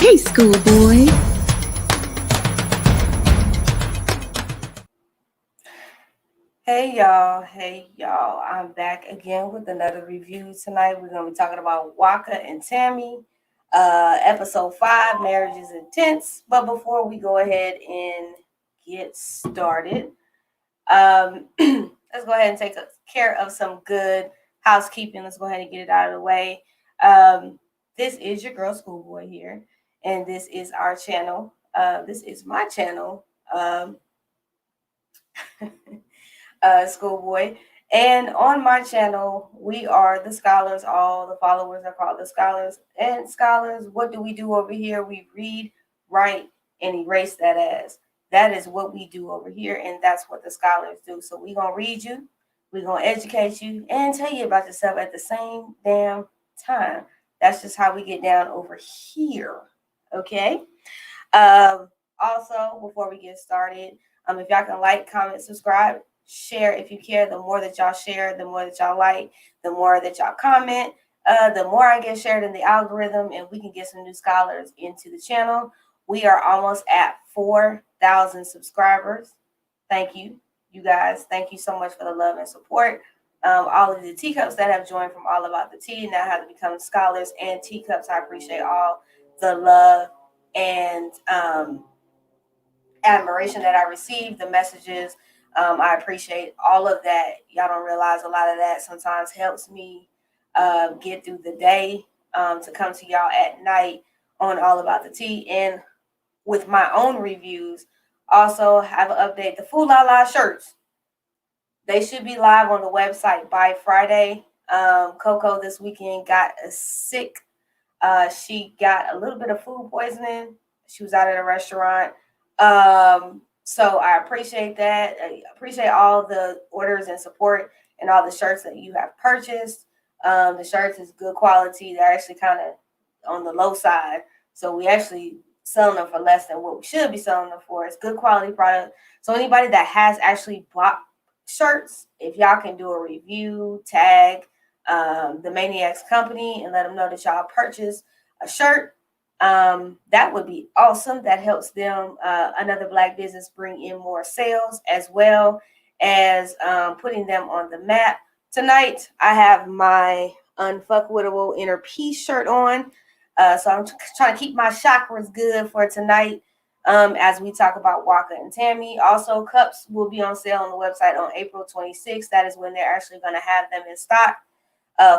Hey, schoolboy. Hey y'all, I'm back again with another review tonight. We're going to be talking about Waka and Tammy, episode 5, Marriage is Intense. But before we go ahead and get started, let's go ahead and take care of some good housekeeping. Let's go ahead and get it out of the way. This is your girl Schoolboy here, and this is our channel. This is my channel. Schoolboy. And on my channel, we are the scholars. All the followers are called the scholars. And scholars, what do we do over here? We read, write, and erase that as. That is what we do over here, and that's what the scholars do. So we're going to read you, we're going to educate you, and tell you about yourself at the same damn time. That's just how we get down over here. Okay? Also, before we get started, if y'all can like, comment, subscribe, share if you care. The more that y'all share, the more that y'all like, the more that y'all comment, the more I get shared in the algorithm, and we can get some new scholars into the channel. We are almost at 4,000 subscribers. Thank you, you guys. Thank you so much for the love and support. All of the teacups that have joined from All About the Tea now have become scholars and teacups. I appreciate all the love and admiration that I received, the messages. I appreciate all of that. Y'all don't realize a lot of that sometimes helps me get through the day, to come to y'all at night on All About the Tea. And with my own reviews, also have an update. The Foo La La shirts, they should be live on the website by Friday. Coco this weekend got sick. She got a little bit of food poisoning. She was out at a restaurant. So I appreciate that. I appreciate all the orders and support and all the shirts that you have purchased. The shirts is good quality. They're actually kind of on the low side. So we actually selling them for less than what we should be selling them for. It's good quality product. So anybody that has actually bought shirts, if y'all can do a review, tag the Maniacs Company and let them know that y'all purchased a shirt, that would be awesome. That helps them, another Black business, bring in more sales, as well as putting them on the map. Tonight, I have my Unfuckwittable Inner Peace shirt on. So I'm trying to keep my chakras good for tonight, as we talk about Waka and Tammy. Also, cups will be on sale on the website on April 26th. That is when they're actually going to have them in stock.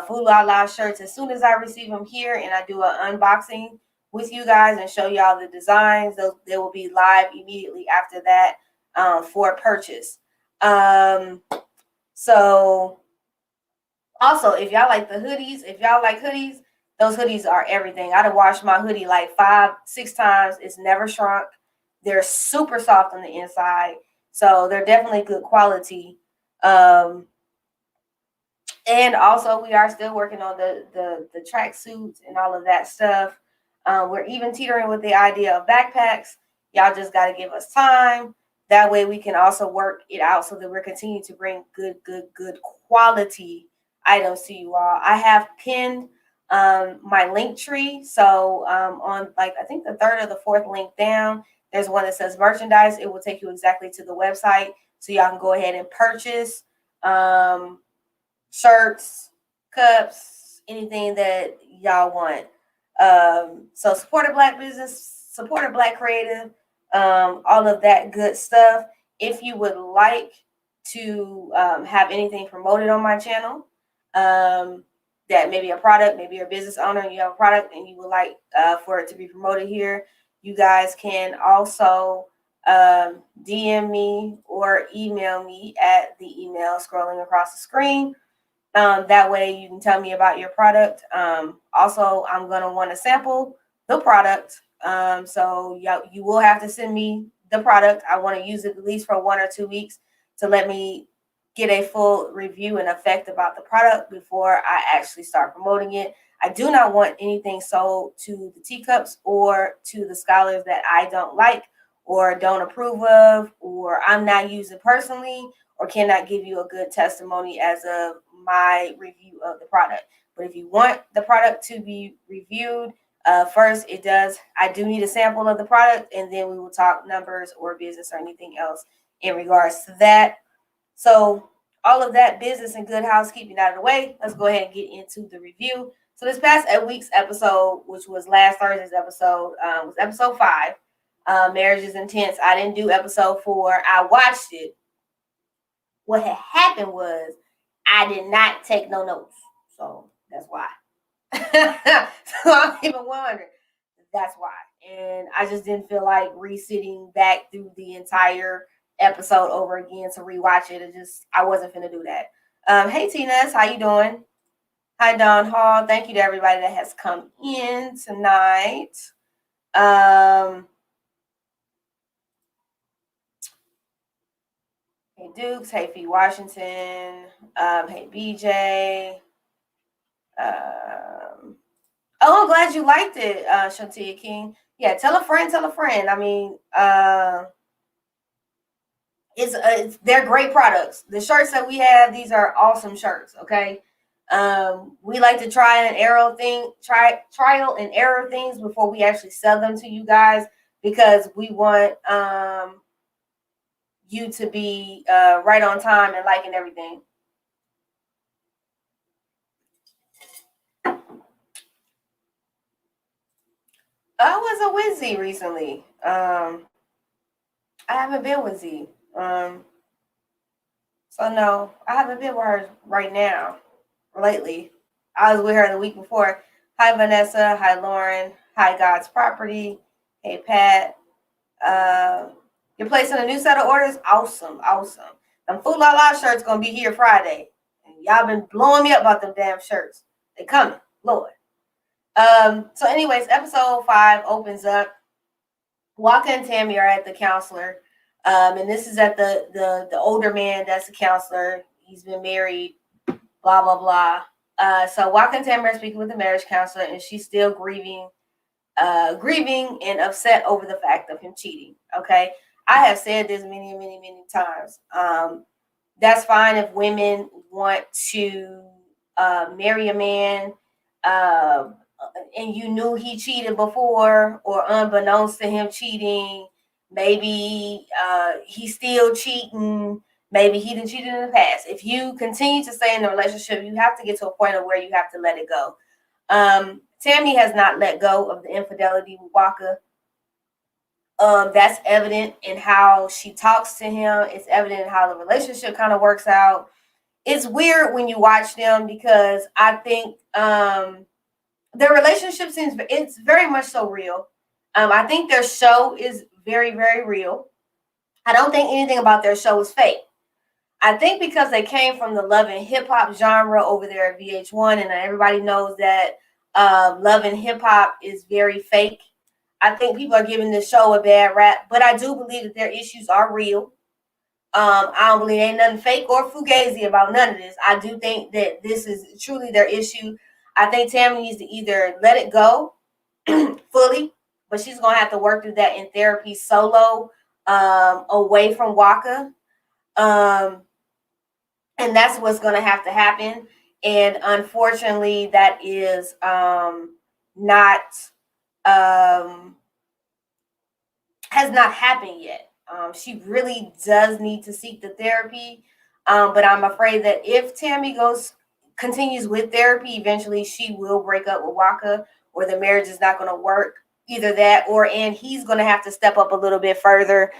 Foo La La shirts, as soon as I receive them here and I do an unboxing with you guys and show y'all the designs, they will be live immediately after that, for purchase. So also, if y'all like the hoodies, those hoodies are everything. I done washed my hoodie like 5-6 times. It's never shrunk. They're super soft on the inside, so they're definitely good quality. And also, we are still working on the track suits and all of that stuff. We're even teetering with the idea of backpacks. Y'all just got to give us time. That way we can also work it out so that we're continuing to bring good quality items to you all. I have pinned my link tree. So on, like, I think the 3rd or the 4th link down, there's one that says merchandise. It will take you exactly to the website, so y'all can go ahead and purchase shirts, cups, anything that y'all want. So support a Black business, support a Black creative, all of that good stuff. If you would like to have anything promoted on my channel, that maybe a product, maybe you're a business owner and you have a product and you would like for it to be promoted here, you guys can also DM me or email me at the email scrolling across the screen. That way you can tell me about your product. Also, I'm going to want to sample the product. So you will have to send me the product. I want to use it at least for 1 or 2 weeks to let me get a full review and effect about the product before I actually start promoting it. I do not want anything sold to the teacups or to the scholars that I don't like or don't approve of, or I'm not using personally, or cannot give you a good testimony as of my review of the product. But if you want the product to be reviewed, First, I do need a sample of the product, and then we will talk numbers or business or anything else in regards to that. So all of that business and good housekeeping out of the way, let's go ahead and get into the review. So this past week's episode, which was last Thursday's episode, was episode 5, Marriage is Intense. I didn't do episode 4. I watched it. What had happened was I did not take no notes. So that's why. So I'm even wondering. That's why. And I just didn't feel like resitting back through the entire episode over again to rewatch it. I wasn't finna do that. Hey Tina's, how you doing? Hi Don Hall. Thank you to everybody that has come in tonight. Hey Dukes, hey Fee Washington, hey BJ. Oh, I'm glad you liked it, Shantia King. Yeah, tell a friend. I mean, they're great products. The shirts that we have, these are awesome shirts. Okay, we like to trial and error things before we actually sell them to you guys, because we want you to be right on time and liking everything. I was a Wizzy recently. I haven't been with Z. So no, I haven't been with her right now, lately. I was with her the week before. Hi Vanessa. Hi Lauren. Hi God's Property. Hey Pat. You're placing a new set of orders? Awesome. Them Food La La shirts gonna be here Friday. And y'all been blowing me up about them damn shirts. They coming, Lord. So anyways, episode 5 opens up. Waka and Tammy are at the counselor. And this is at the older man that's a counselor. He's been married, blah, blah, blah. So Waka and Tammy are speaking with the marriage counselor, and she's still grieving and upset over the fact of him cheating. Okay. I have said this many times. That's fine if women want to marry a man and you knew he cheated before, or unbeknownst to him cheating. Maybe he's still cheating. Maybe he didn't cheat in the past. If you continue to stay in the relationship, you have to get to a point of where you have to let it go. Tammy has not let go of the infidelity with Waka. That's evident in how she talks to him. It's evident in how the relationship kind of works out. It's weird when you watch them, because I think their relationship it's very much so real. I think their show is very, very real. I don't think anything about their show is fake. I think because they came from the love and hip hop genre over there at VH1, and everybody knows that love and hip hop is very fake. I think people are giving this show a bad rap, but I do believe that their issues are real. I don't believe ain't nothing fake or fugazi about none of this. I do think that this is truly their issue. I think Tammy needs to either let it go fully, but she's gonna have to work through that in therapy solo, away from Waka. And that's what's gonna have to happen. And unfortunately, that is not has not happened yet. She really does need to seek the therapy. But I'm afraid that if Tammy continues with therapy, eventually she will break up with Waka, or the marriage is not going to work. Either that, and he's going to have to step up a little bit further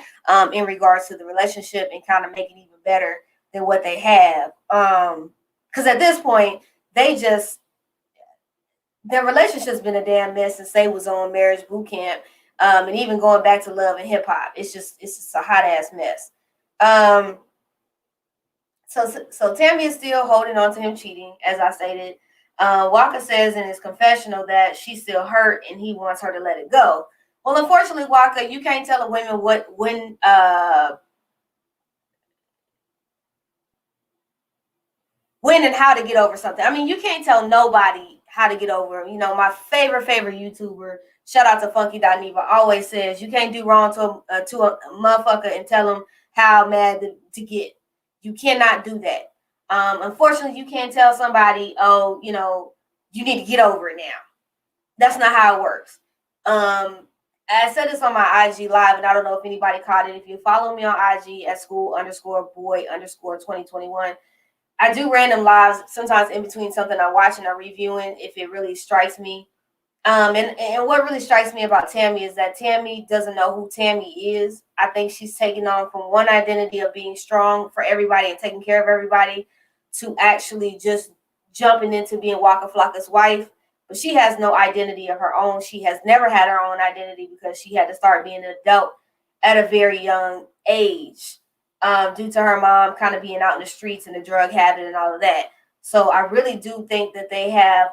in regards to the relationship and kind of make it even better than what they have. Because at this point, their relationship's been a damn mess since they was on Marriage Boot Camp. And even going back to love and hip hop, it's just a hot ass mess. So Tammy is still holding on to him cheating, as I stated. Waka says in his confessional that she's still hurt and he wants her to let it go. Well, unfortunately, Waka, you can't tell a woman when and how to get over something. I mean, you can't tell nobody how to get over. My favorite YouTuber, shout out to Funky.Neva, always says you can't do wrong to a motherfucker and tell them how mad to get. You cannot do that. Unfortunately, you can't tell somebody, oh, you need to get over it now. That's not how it works. I said this on my IG live, and I don't know if anybody caught it. If you follow me on IG at school_boy_2021, I do random lives sometimes in between something I'm watching or reviewing if it really strikes me. And what really strikes me about Tammy is that Tammy doesn't know who Tammy is. I think she's taking on from one identity of being strong for everybody and taking care of everybody to actually just jumping into being Waka Flocka's wife. But she has no identity of her own. She has never had her own identity because she had to start being an adult at a very young age, due to her mom kind of being out in the streets and the drug habit and all of that. So I really do think that they have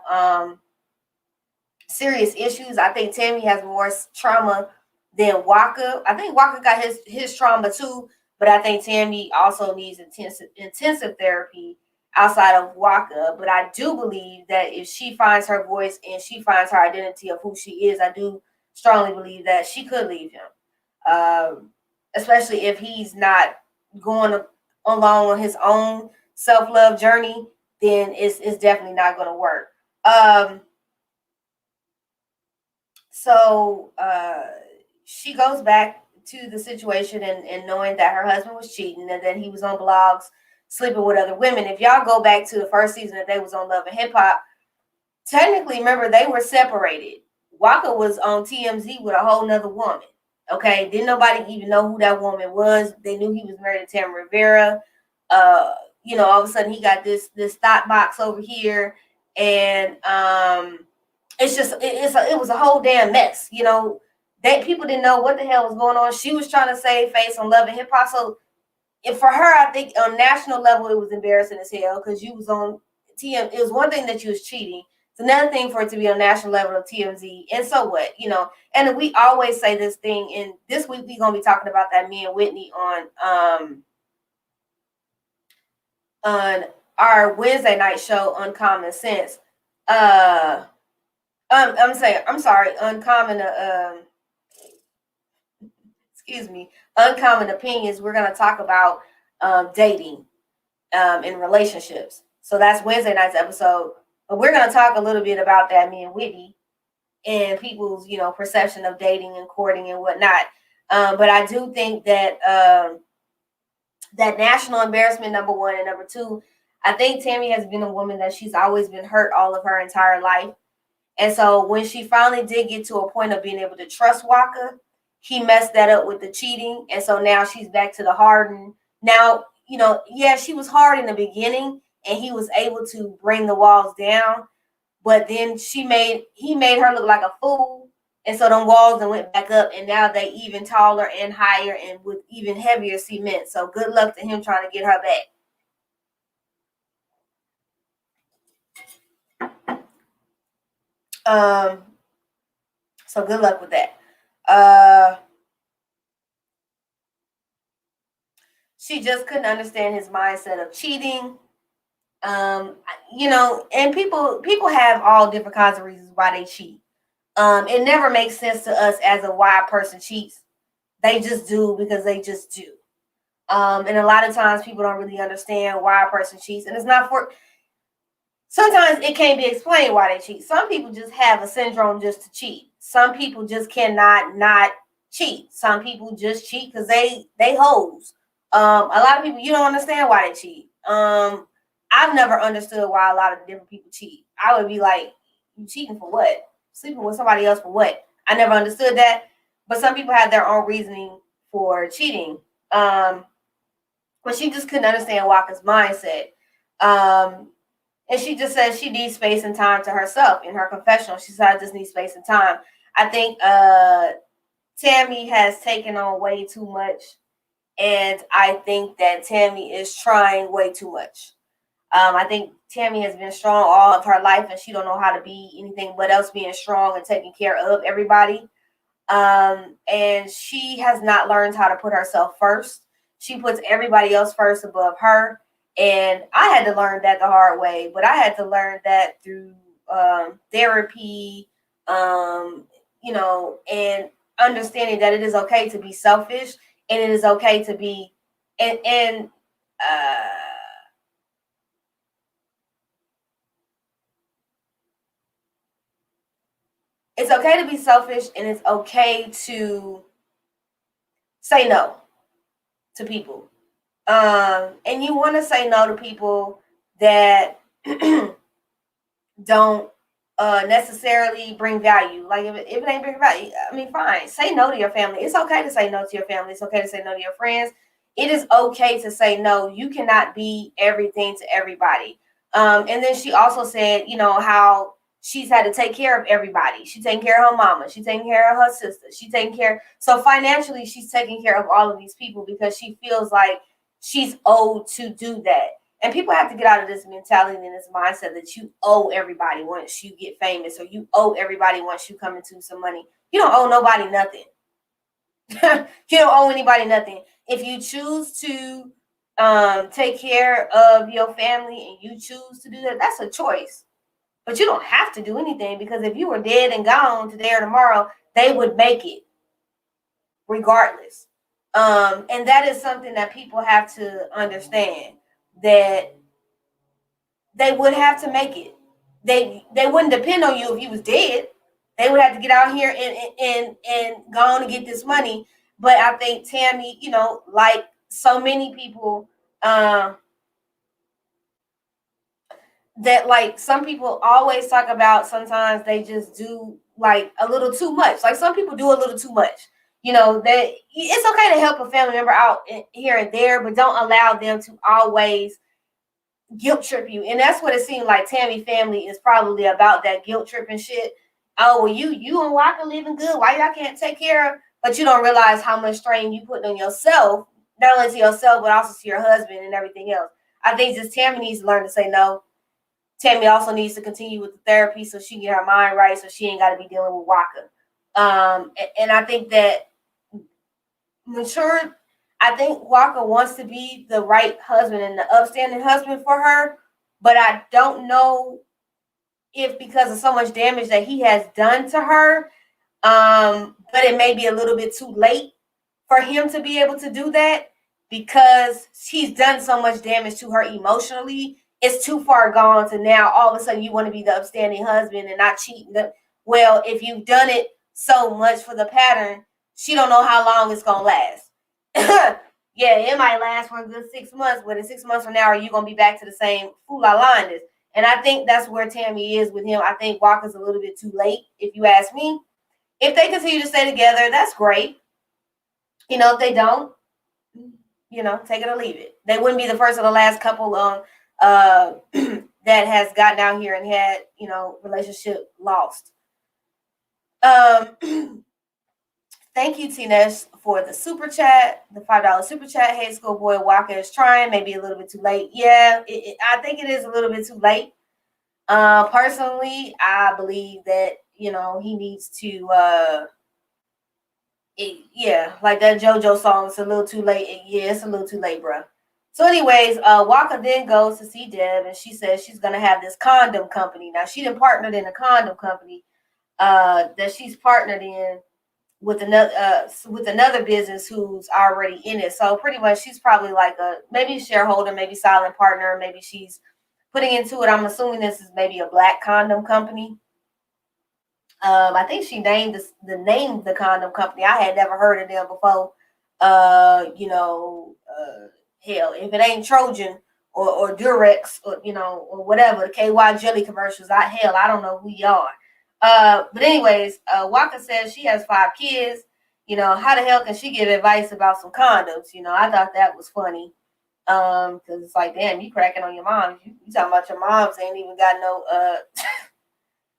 serious issues. I think Tammy has more trauma than Waka. I think Waka got his trauma too, but I think Tammy also needs intensive therapy outside of Waka. But I do believe that if she finds her voice and she finds her identity of who she is, I do strongly believe that she could leave him, especially if he's not going along on his own self-love journey. Then it's definitely not going to work. So she goes back to the situation and knowing that her husband was cheating and then he was on blogs sleeping with other women. If y'all go back to the first season that they was on Love and Hip Hop, technically, remember, they were separated. Waka was on TMZ with a whole nother woman. Okay, didn't nobody even know who that woman was. They knew he was married to Tammy Rivera. All of a sudden he got this thought box over here, and it's just it was a whole damn mess. That people didn't know what the hell was going on. She was trying to save face on Love and Hip Hop. So if for her, I think on national level it was embarrassing as hell because you was on TM. It was one thing that you was cheating. It's another thing for it to be on national level of TMZ. And so what? And we always say this thing. And this week we're gonna be talking about that, me and Whitney, on our Wednesday night show, Uncommon Sense. I'm sorry, Uncommon Opinions. We're gonna talk about dating in relationships. So that's Wednesday night's episode. But we're gonna talk a little bit about that, me and Whitney, and people's perception of dating and courting and whatnot. But I do think that that national embarrassment, number one, and number two, I think Tammy has been a woman that she's always been hurt all of her entire life. And so when she finally did get to a point of being able to trust Waka, he messed that up with the cheating. And so now she's back to the hardened. Now, yeah, she was hard in the beginning and he was able to bring the walls down. But then he made her look like a fool. And so them walls then went back up, and now they even taller and higher and with even heavier cement. So good luck to him trying to get her back. So good luck with that. She just couldn't understand his mindset of cheating. And people have all different kinds of reasons why they cheat. It never makes sense to us as a why a person cheats. They just do because they just do. And a lot of times people don't really understand why a person cheats, and it's not for. Sometimes it can't be explained why they cheat. Some people just have a syndrome just to cheat. Some people just cannot not cheat. Some people just cheat because they hoes. A lot of people, you don't understand why they cheat. I've never understood why a lot of different people cheat. I would be like, you cheating for what? Sleeping with somebody else for what? I never understood that. But some people have their own reasoning for cheating. But she just couldn't understand Waka's mindset. And she just says she needs space and time to herself. In her confessional, she said, I just need space and time. I think Tammy has taken on way too much. And I think that Tammy is trying way too much. I think Tammy has been strong all of her life, and she don't know how to be anything but else being strong and taking care of everybody. And she has not learned how to put herself first. She puts everybody else first above her. And I had to learn that the hard way, but I had to learn that through therapy, and understanding that it is okay to be selfish, and it is okay to be, and it's okay to be selfish, and it's okay to say no to people. And you want to say no to people that don't necessarily bring value. Like if it ain't bring value, I mean, fine. Say no to your family. It's okay to say no to your family. It's okay to say no to your friends. It is okay to say no. You cannot be everything to everybody. And then she also said, how she's had to take care of everybody. She's taking care of her mama. She's taking care of her sister. She's taking care. So financially, she's taking care of all of these people because she feels like she's owed to do that. And people have to get out of this mentality and this mindset that you owe everybody once you get famous, or you owe everybody once you come into some money. You don't owe nobody nothing. You don't owe anybody nothing. If you choose to take care of your family and you choose to do that, that's a choice. But you don't have to do anything, because if you were dead and gone today or tomorrow, they would make it regardless. And that is something that people have to understand, that they would have to make it. They wouldn't depend on you if you was dead. They would have to get out here and go on and get this money. But I think Tammy, like so many people, that like some people always talk about, sometimes they just do like a little too much. Like some people do a little too much. That it's okay to help a family member out here and there, but don't allow them to always guilt trip you. And that's what it seemed like Tammy family is probably about, that guilt tripping shit. Oh, well, you and Waka living good. Why y'all can't take care of? But you don't realize how much strain you put on yourself, not only to yourself, but also to your husband and everything else. I think just Tammy needs to learn to say no. Tammy also needs to continue with the therapy so she can get her mind right, so she ain't got to be dealing with Waka. And I think that mature, I think Waka wants to be the right husband and the upstanding husband for her, but I don't know if because of so much damage that he has done to her, but it may be a little bit too late for him to be able to do that, because he's done so much damage to her emotionally. It's too far gone to now all of a sudden you want to be the upstanding husband and not cheating. Well, if you've done it so much for the pattern, she don't know how long it's gonna last. Yeah, it might last for a good 6 months, but in 6 months from now, are you gonna be back to the same fool la line? And I think that's where Tammy is with him. I think Walker's a little bit too late, if you ask me. If they continue to stay together, that's great. If they don't, take it or leave it. They wouldn't be the first or the last couple that has gotten out here and had, relationship lost. Thank you, Tinesh, for the super chat, the $5 super chat. Hey, schoolboy, Waka is trying, maybe a little bit too late. Yeah, I think it is a little bit too late. Personally, I believe that, he needs to, like that JoJo song, it's a little too late. Yeah, it's a little too late, bro. So anyways, Waka then goes to see Deb, and she says she's going to have this condom company. Now, she done partnered in a condom company that she's partnered in with another business who's already in it. So pretty much she's probably like maybe shareholder, maybe silent partner, maybe she's putting into it. I'm assuming this is maybe a black condom company. I think she named the name of the condom company. I had never heard of them before. Hell, if it ain't Trojan or Durex or or whatever, the KY jelly commercials, I don't know who y'all are. But anyways, Waka says she has 5 kids. How the hell can she give advice about some condoms? I thought that was funny. Because it's like, damn, you cracking on your mom. You talking about your moms ain't even got no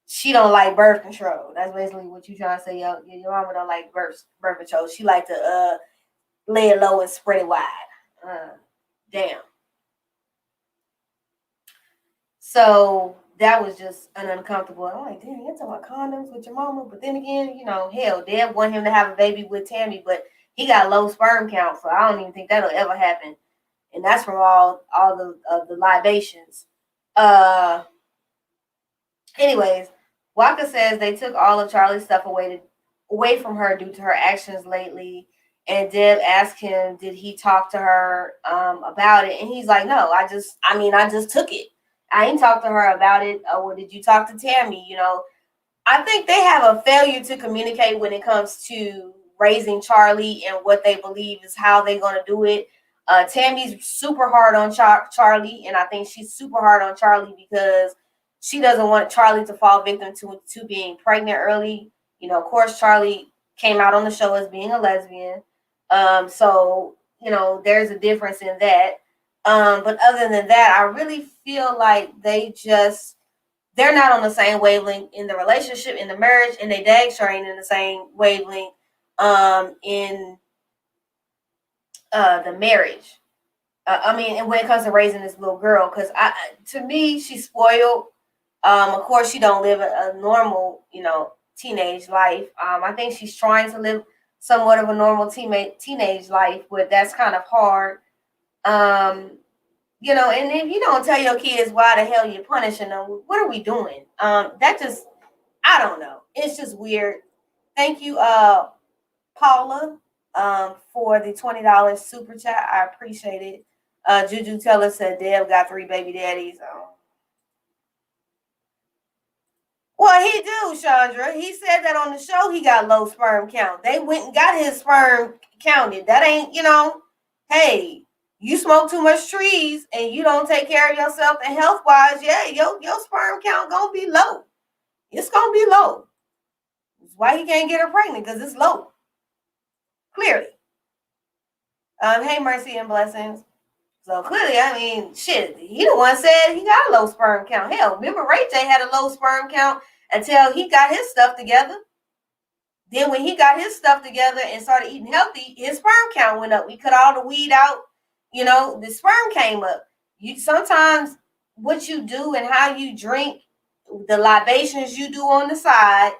she don't like birth control. That's basically what you trying to say. Your mama don't like birth control. She like to lay it low and spread it wide. Damn. So that was just an uncomfortable. I'm like, damn, you're talking about condoms with your mama. But then again, hell, Deb want him to have a baby with Tammy, but he got low sperm count, so I don't even think that'll ever happen. And that's from all the libations. Anyways, Waka says they took all of Charlie's stuff away from her due to her actions lately. And Deb asked him, did he talk to her about it? And he's like, no, I just took it. I ain't talked to her about it. Or did you talk to Tammy? I think they have a failure to communicate when it comes to raising Charlie and what they believe is how they're going to do it. Tammy's super hard on Charlie, and I think she's super hard on Charlie because she doesn't want Charlie to fall victim to being pregnant early. You know, of course, Charlie came out on the show as being a lesbian, so you know there's a difference in that. But other than that, I really feel like they're not on the same wavelength in the relationship, in the marriage, and they dang sure ain't in the same wavelength in the marriage. I mean, and when it comes to raising this little girl, because to me, she's spoiled. Of course, she don't live a normal, you know, teenage life. I think she's trying to live somewhat of a normal teenage life, but that's kind of hard. Um, you know, and if you don't tell your kids why the hell you're punishing them, what are we doing? That just, I don't know. It's just weird. Thank you, Paula, for the $20 super chat. I appreciate it. Juju Teller said Deb got 3 baby daddies. Well, he do, Chandra. He said that on the show he got low sperm count. They went and got his sperm counted. That ain't, you know, hey, you smoke too much trees and you don't take care of yourself and health wise, yeah, your sperm count gonna be low. It's gonna be low. That's why he can't get her pregnant, because it's low. Clearly. Hey, mercy and blessings. So clearly, I mean, shit, he the one said he got a low sperm count. Hell, remember Ray J had a low sperm count until he got his stuff together. Then when he got his stuff together and started eating healthy, his sperm count went up. We cut all the weed out, you know, the sperm came up. You sometimes what you do and how you drink, the libations you do on the side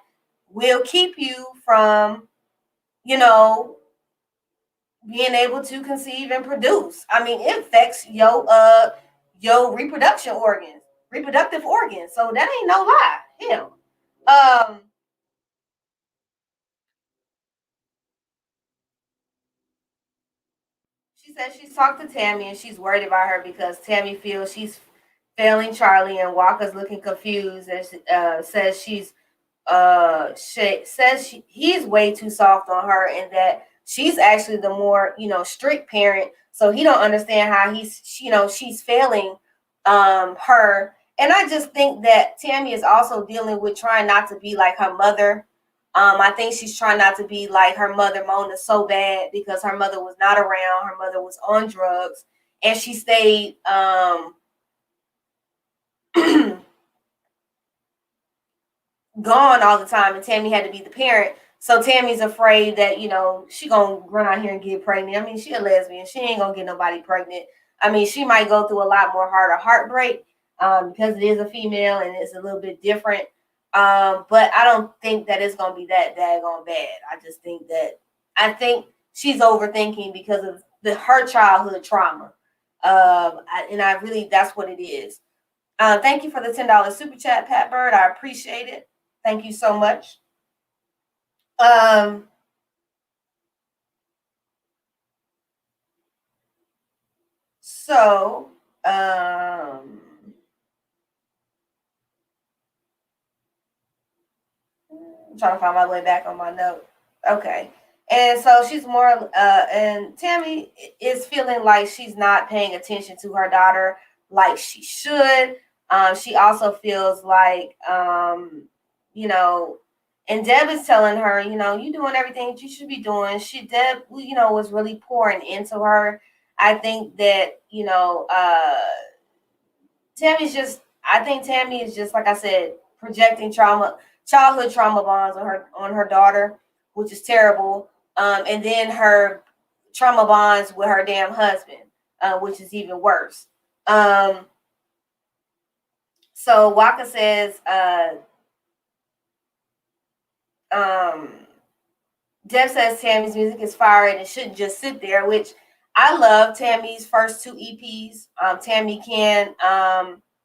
will keep you from, you know, being able to conceive and produce. I mean, it affects your reproductive organs. So that ain't no lie. Hell. Um she says she's talked to Tammy and she's worried about her because Tammy feels she's failing Charlie and Walker's looking confused and says he's way too soft on her and that she's actually the more, you know, strict parent, so he don't understand how she's failing her. And I just think that Tammy is also dealing with trying not to be like her mother. I think she's trying not to be like her mother Mona so bad because her mother was not around, her mother was on drugs, and she stayed gone all the time, and Tammy had to be the parent. So Tammy's afraid that, you know, she gonna run out here and get pregnant. I mean, she a lesbian. She ain't gonna get nobody pregnant. I mean, she might go through a lot more harder heartbreak because it is a female and it's a little bit different. But I don't think that it's gonna be that daggone bad. I think she's overthinking because of her childhood trauma. And I really, that's what it is. Thank you for the $10 super chat, Pat Bird. I appreciate it. Thank you so much. Um, so, I'm trying to find my way back on my note. Okay. And so she's more, and Tammy is feeling like she's not paying attention to her daughter like she should. She also feels like, you know, and Deb is telling her, you know, you doing everything that you should be doing. Deb, you know, was really pouring into her. I think that, you know, I think Tammy is just, like I said, projecting childhood trauma bonds on her daughter, which is terrible. And then her trauma bonds with her damn husband, which is even worse. So Waka says, Deb says Tammy's music is fire and it shouldn't just sit there, which I love Tammy's first 2 EPs. Tammy can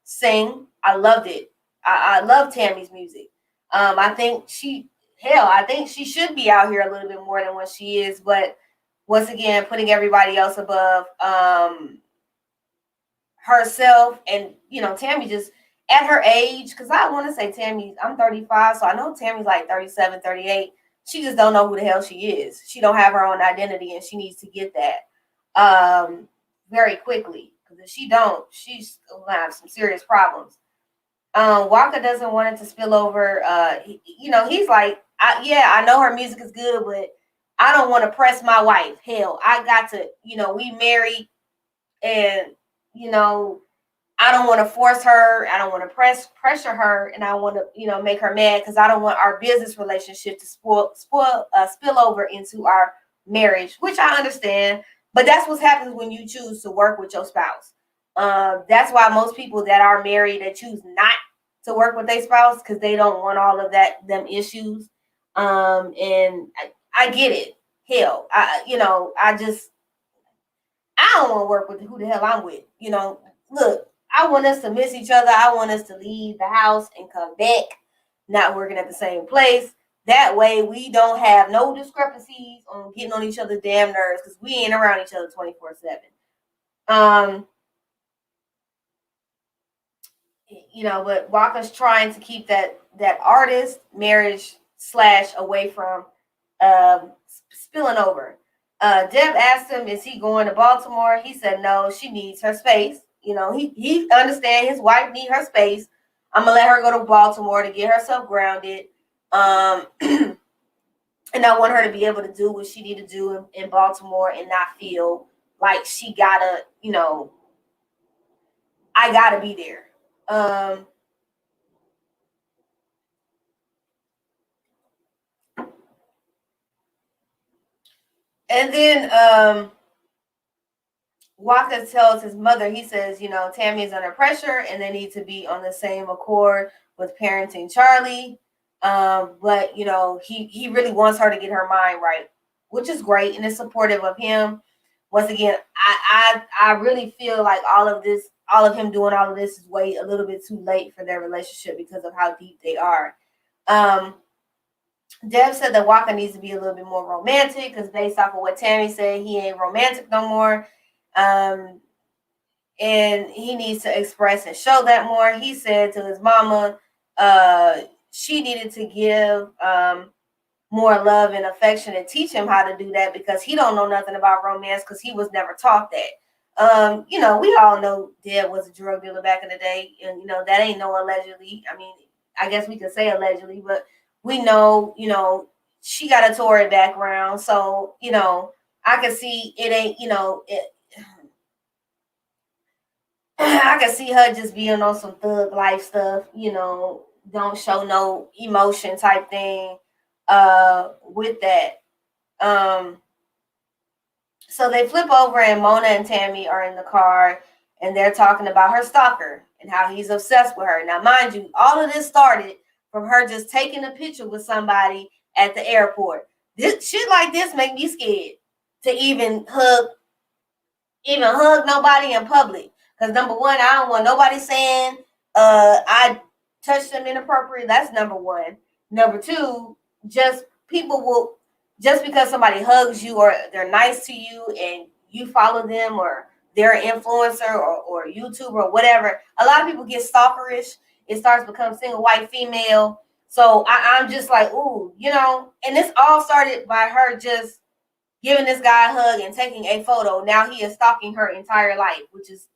sing. I loved it. I love Tammy's music. I think I think she should be out here a little bit more than what she is, but once again, putting everybody else above herself, and you know, Tammy just, at her age, because I want to say Tammy, I'm 35, so I know Tammy's like 37, 38. She just don't know who the hell she is. She don't have her own identity, and she needs to get that very quickly. Because if she don't, she's gonna have some serious problems. Waka doesn't want it to spill over. He's like, I know her music is good, but I don't want to press my wife. Hell, I got to, we married, and you know, I don't want to force her. I don't want to pressure her, and I want to, make her mad because I don't want our business relationship to spill over into our marriage, which I understand. But that's what happens when you choose to work with your spouse. That's why most people that are married that choose not to work with their spouse because they don't want all of them issues. And I get it. Hell, I don't want to work with who the hell I'm with. Look, I want us to miss each other. I want us to leave the house and come back, not working at the same place. That way we don't have no discrepancies on getting on each other's damn nerves because we ain't around each other 24/7. But Waka's trying to keep that artist marriage / away from spilling over. Deb asked him, is he going to Baltimore? He said no, she needs her space. He understands his wife needs her space. I'm gonna let her go to Baltimore to get herself grounded. And I want her to be able to do what she need to do in Baltimore and not feel like she gotta, I gotta be there. And then Waka tells his mother, he says, Tammy is under pressure and they need to be on the same accord with parenting Charlie. But he really wants her to get her mind right, which is great and is supportive of him. Once again, I really feel like all of him doing all of this is way a little bit too late for their relationship because of how deep they are. Deb said that Waka needs to be a little bit more romantic because based off of what Tammy said, he ain't romantic no more. And he needs to express and show that more. He said to his mama, she needed to give more love and affection and teach him how to do that because he don't know nothing about romance because he was never taught that. We all know Deb was a drug dealer back in the day, and that ain't no allegedly. I mean, I guess we could say allegedly, but we know, she got a Tory background, so I can see it ain't, I can see her just being on some thug life stuff, don't show no emotion type thing with that. So they flip over and Mona and Tammy are in the car and they're talking about her stalker and how he's obsessed with her. Now, mind you, all of this started from her just taking a picture with somebody at the airport. This shit like this make me scared to even hug nobody in public. Because number one, I don't want nobody saying I touched them inappropriately. That's number one. Number two, just because somebody hugs you or they're nice to you and you follow them or they're an influencer or YouTuber or whatever, a lot of people get stalkerish. It starts to become single white female. So I'm just like, ooh, and this all started by her just giving this guy a hug and taking a photo. Now he is stalking her entire life, which is,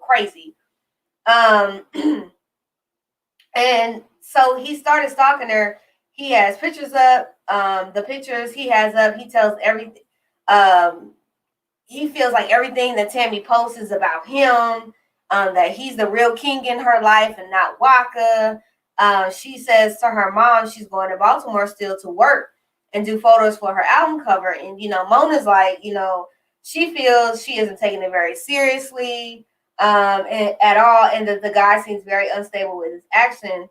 crazy. And so he started stalking her. He has pictures up. The pictures he has up, he tells everything. He feels like everything that Tammy posts is about him, that he's the real king in her life and not Waka. She says to her mom she's going to Baltimore still to work and do photos for her album cover. And, Mona's like, she feels she isn't taking it very seriously at all. And the guy seems very unstable with his actions.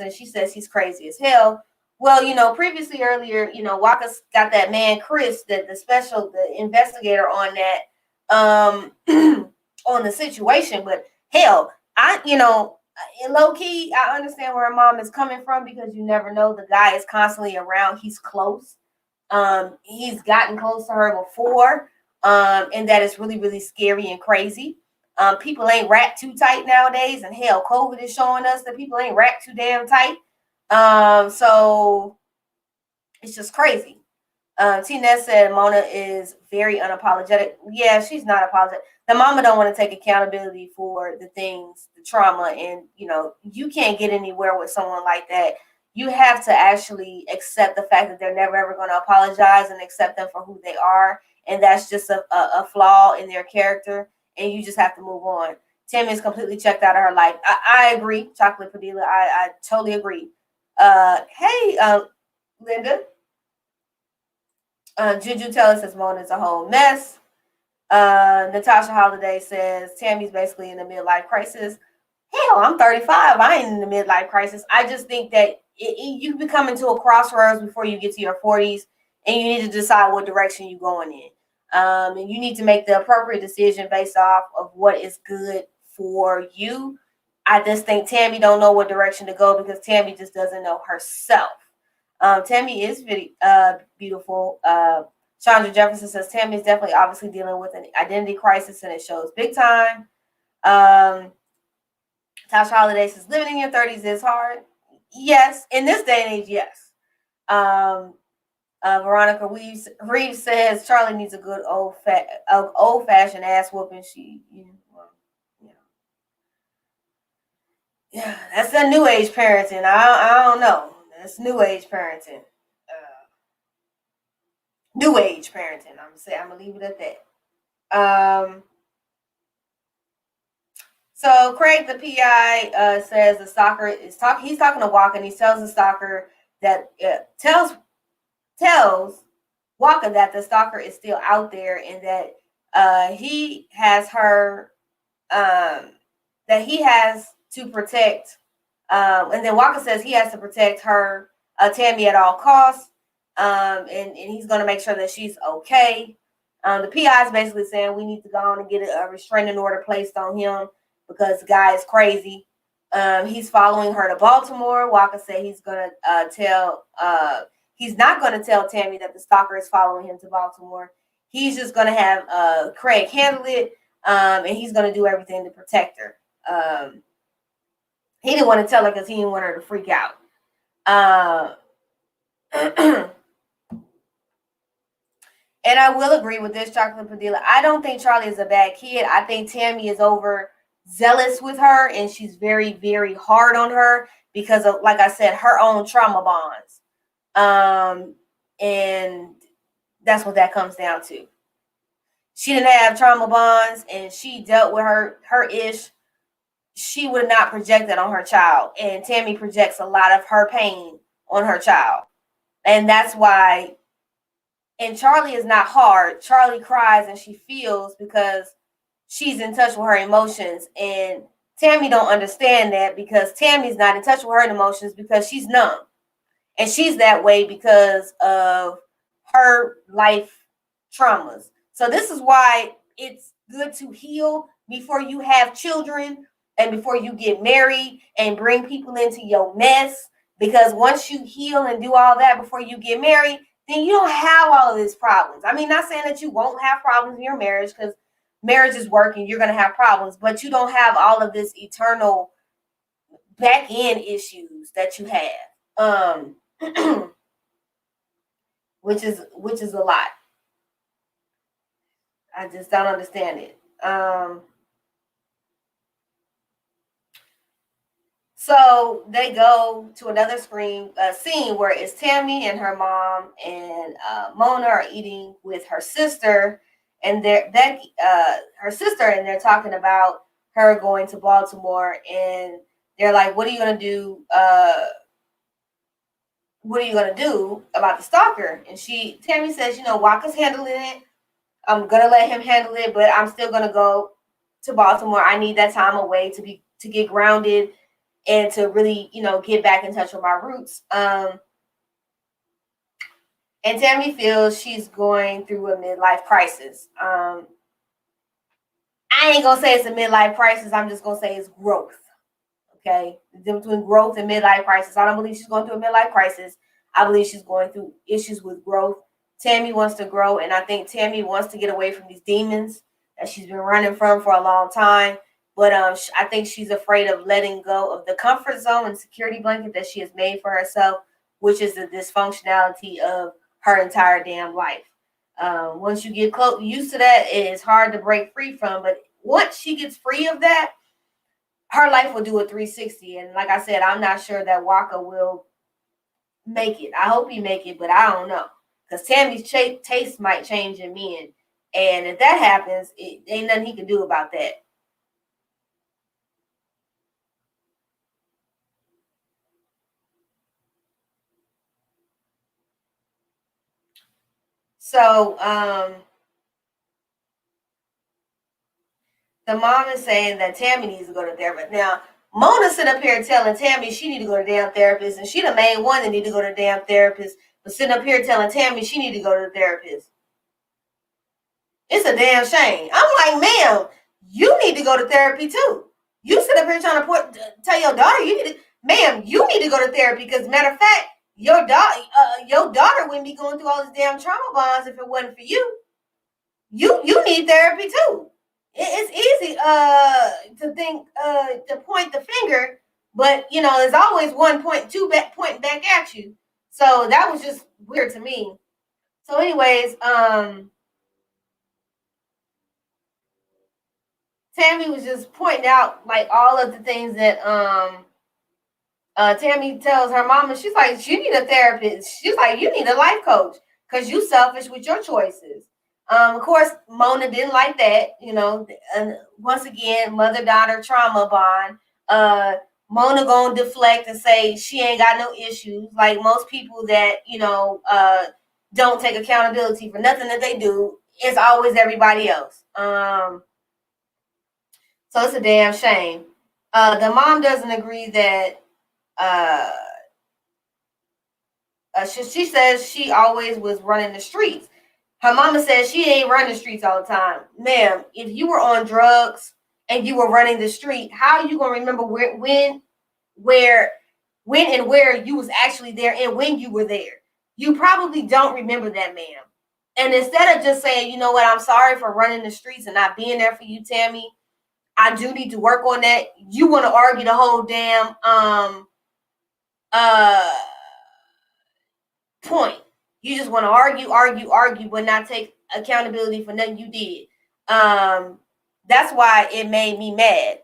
And she says he's crazy as hell. Well, previously earlier, Waka's got that man, Chris, the investigator on that, on the situation. But hell, in low key, I understand where her mom is coming from because you never know. The guy is constantly around. He's close. He's gotten close to her before. And that is really, really scary and crazy. People ain't wrapped too tight nowadays, and hell, COVID is showing us that people ain't wrapped too damn tight. So it's just crazy. T-Net said Mona is very unapologetic. Yeah, she's not apologetic. The mama don't want to take accountability for the things, the trauma, and you can't get anywhere with someone like that. You have to actually accept the fact that they're never ever going to apologize and accept them for who they are, and that's just a flaw in their character, and you just have to move on. Tammy is completely checked out of her life. I agree, Chocolate Padilla. I totally agree. Hey, Linda. Juju Teller says Mona's a whole mess. Natasha Holiday says Tammy's basically in a midlife crisis. Hell, I'm 35. I ain't in the midlife crisis. I just think that you be coming to a crossroads before you get to your 40s, and you need to decide what direction you're going in. And you need to make the appropriate decision based off of what is good for you. I just think Tammy don't know what direction to go because Tammy just doesn't know herself. Tammy is very beautiful. Chandra Jefferson says Tammy is definitely obviously dealing with an identity crisis, and it shows big time. Tasha Holiday says living in your 30s is hard. Yes, in this day and age, yes. Veronica Reeves says Charlie needs a good old fashioned ass whooping. Yeah, that's the new age parenting. I don't know. That's new age parenting. New age parenting. I'm gonna leave it at that. So Craig, the PI, says the stalker is talking. He's talking to Waka, and he tells the stalker that tells Waka that the stalker is still out there, and that he has her, that he has to protect. And then Waka says he has to protect her, Tammy, at all costs. And he's going to make sure that she's okay. The PI is basically saying we need to go on and get a restraining order placed on him because the guy is crazy. He's following her to Baltimore. Waka said he's going to he's not going to tell Tammy that the stalker is following him to Baltimore. He's just going to have Craig handle it, and he's going to do everything to protect her. He didn't want to tell her because he didn't want her to freak out. And I will agree with this, Chocolate Padilla. I don't think Charlie is a bad kid. I think Tammy is overzealous with her, and she's very, very hard on her because of, like I said, her own trauma bonds. And that's what that comes down to. She didn't have trauma bonds, and she dealt with her ish. She would not project that on her child. And Tammy projects a lot of her pain on her child. And that's why. And Charlie is not hard. Charlie cries and she feels because she's in touch with her emotions. And Tammy don't understand that because Tammy's not in touch with her emotions because she's numb. And she's that way because of her life traumas. So this is why it's good to heal before you have children and before you get married and bring people into your mess. Because once you heal and do all that before you get married, then you don't have all of these problems. I mean, not saying that you won't have problems in your marriage because marriage is working, you're going to have problems, but you don't have all of this eternal back end issues that you have, which is a lot. I just don't understand it. So they go to another scene where it's Tammy and her mom and Mona are eating with her sister, and her sister, and they're talking about her going to Baltimore, and they're like, "What are you gonna do? What are you gonna do about the stalker?" And Tammy says, Waka's handling it. I'm gonna let him handle it, but I'm still gonna go to Baltimore. I need that time away to get grounded and to really, get back in touch with my roots. And Tammy feels she's going through a midlife crisis. I ain't gonna say it's a midlife crisis. I'm just gonna say it's growth. Okay, the difference between growth and midlife crisis. I don't believe she's going through a midlife crisis. I believe she's going through issues with growth. Tammy wants to grow, and I think Tammy wants to get away from these demons that she's been running from for a long time. But I think she's afraid of letting go of the comfort zone and security blanket that she has made for herself, which is the dysfunctionality of her entire damn life. Once you get used to that, it is hard to break free from. But once she gets free of that, her life will do a 360. And like I said, I'm not sure that Waka will make it. I hope he make it, but I don't know. Because Tammy's taste might change in men. And if that happens, it ain't nothing he can do about that. So the mom is saying that Tammy needs to go to therapy. Now, Mona sit up here telling Tammy she need to go to damn therapist, and she the main one that need to go to damn therapist, but sitting up here telling Tammy she need to go to the therapist. It's a damn shame. I'm like, ma'am, you need to go to therapy too. You sit up here trying to tell your daughter you need to, ma'am, you need to go to therapy because matter of fact, your daughter wouldn't be going through all this damn trauma bonds if it wasn't for you. You need therapy too. It's easy to think to point the finger, but you know there's always one point two back point back at you. So that was just weird to me. So, anyways, Tammy was just pointing out like all of the things that Tammy tells her mama. She's like, you need a therapist. She's like, you need a life coach because you selfish with your choices. Of course, Mona didn't like that. You know, once again, mother daughter trauma bond. Mona gonna deflect and say she ain't got no issues. Like most people that don't take accountability for nothing that they do. It's always everybody else. So it's a damn shame. The mom doesn't agree that uh, she says she always was running the streets. Her mama says she ain't running the streets all the time. Ma'am, if you were on drugs and you were running the street, how are you gonna remember where, when and where you was actually there and when you were there? You probably don't remember that, ma'am. And instead of just saying, you know what, I'm sorry for running the streets and not being there for you, Tammy, I do need to work on that. You want to argue the whole damn uh point. You just want to argue, but not take accountability for nothing you did. That's why it made me mad.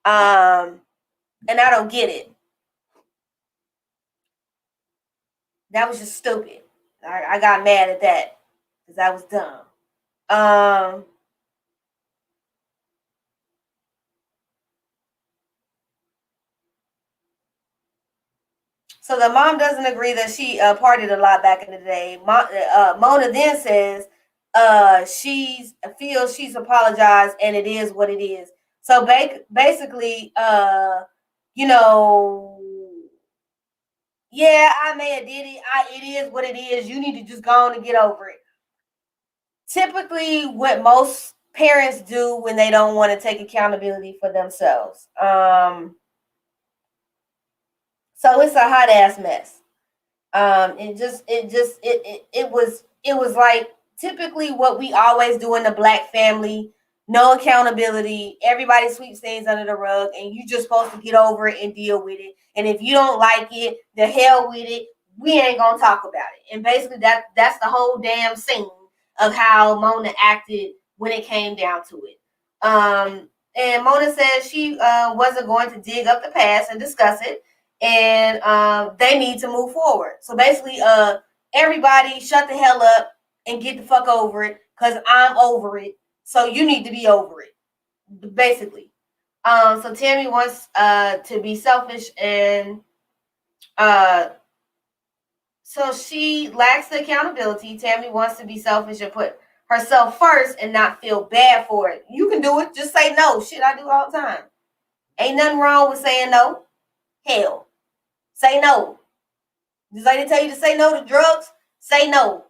And I don't get it. That was just stupid. I got mad at that because that was dumb. So the mom doesn't agree that she partied a lot back in the day. Mona then says she feels she's apologized and it is what it is. So basically, you know, yeah, I may have did it. It is what it is. You need to just go on and get over it. Typically, what most parents do when they don't want to take accountability for themselves. So it's a hot ass mess. It was like typically what we always do in the black family. No accountability. Everybody sweeps things under the rug, and you just supposed to get over it and deal with it. And if you don't like it, the hell with it. We ain't gonna talk about it. And basically, that's the whole damn scene of how Mona acted when it came down to it. And Mona said she wasn't going to dig up the past and discuss it, and they need to move forward. So basically, everybody shut the hell up and get the fuck over it, because I'm over it. So you need to be over it, basically. So Tammy wants to be selfish, and so she lacks the accountability. Tammy wants to be selfish and put herself first and not feel bad for it. You can do it. Just say no. Shit, I do all the time. Ain't nothing wrong with saying no. Hell, say no. Just like they tell you to say no to drugs, say no.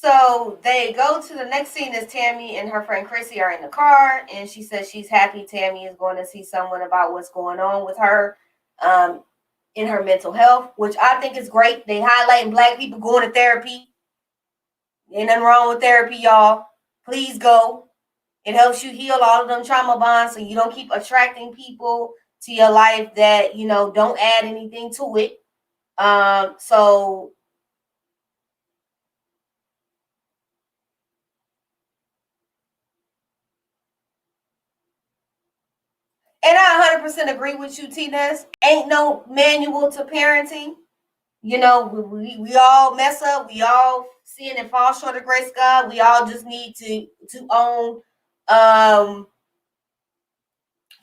So they go to the next scene as Tammy and her friend Chrissy are in the car, and she says she's happy Tammy is going to see someone about what's going on with her in her mental health, which I think is great. They highlighting Black people going to therapy. Ain't nothing wrong with therapy, y'all. Please go. It helps you heal all of them trauma bonds so you don't keep attracting people to your life that, don't add anything to it. So and I 100% agree with you, T-Ness. Ain't no manual to parenting. We all mess up. We all sin and fall short of grace, God. We all just need to own um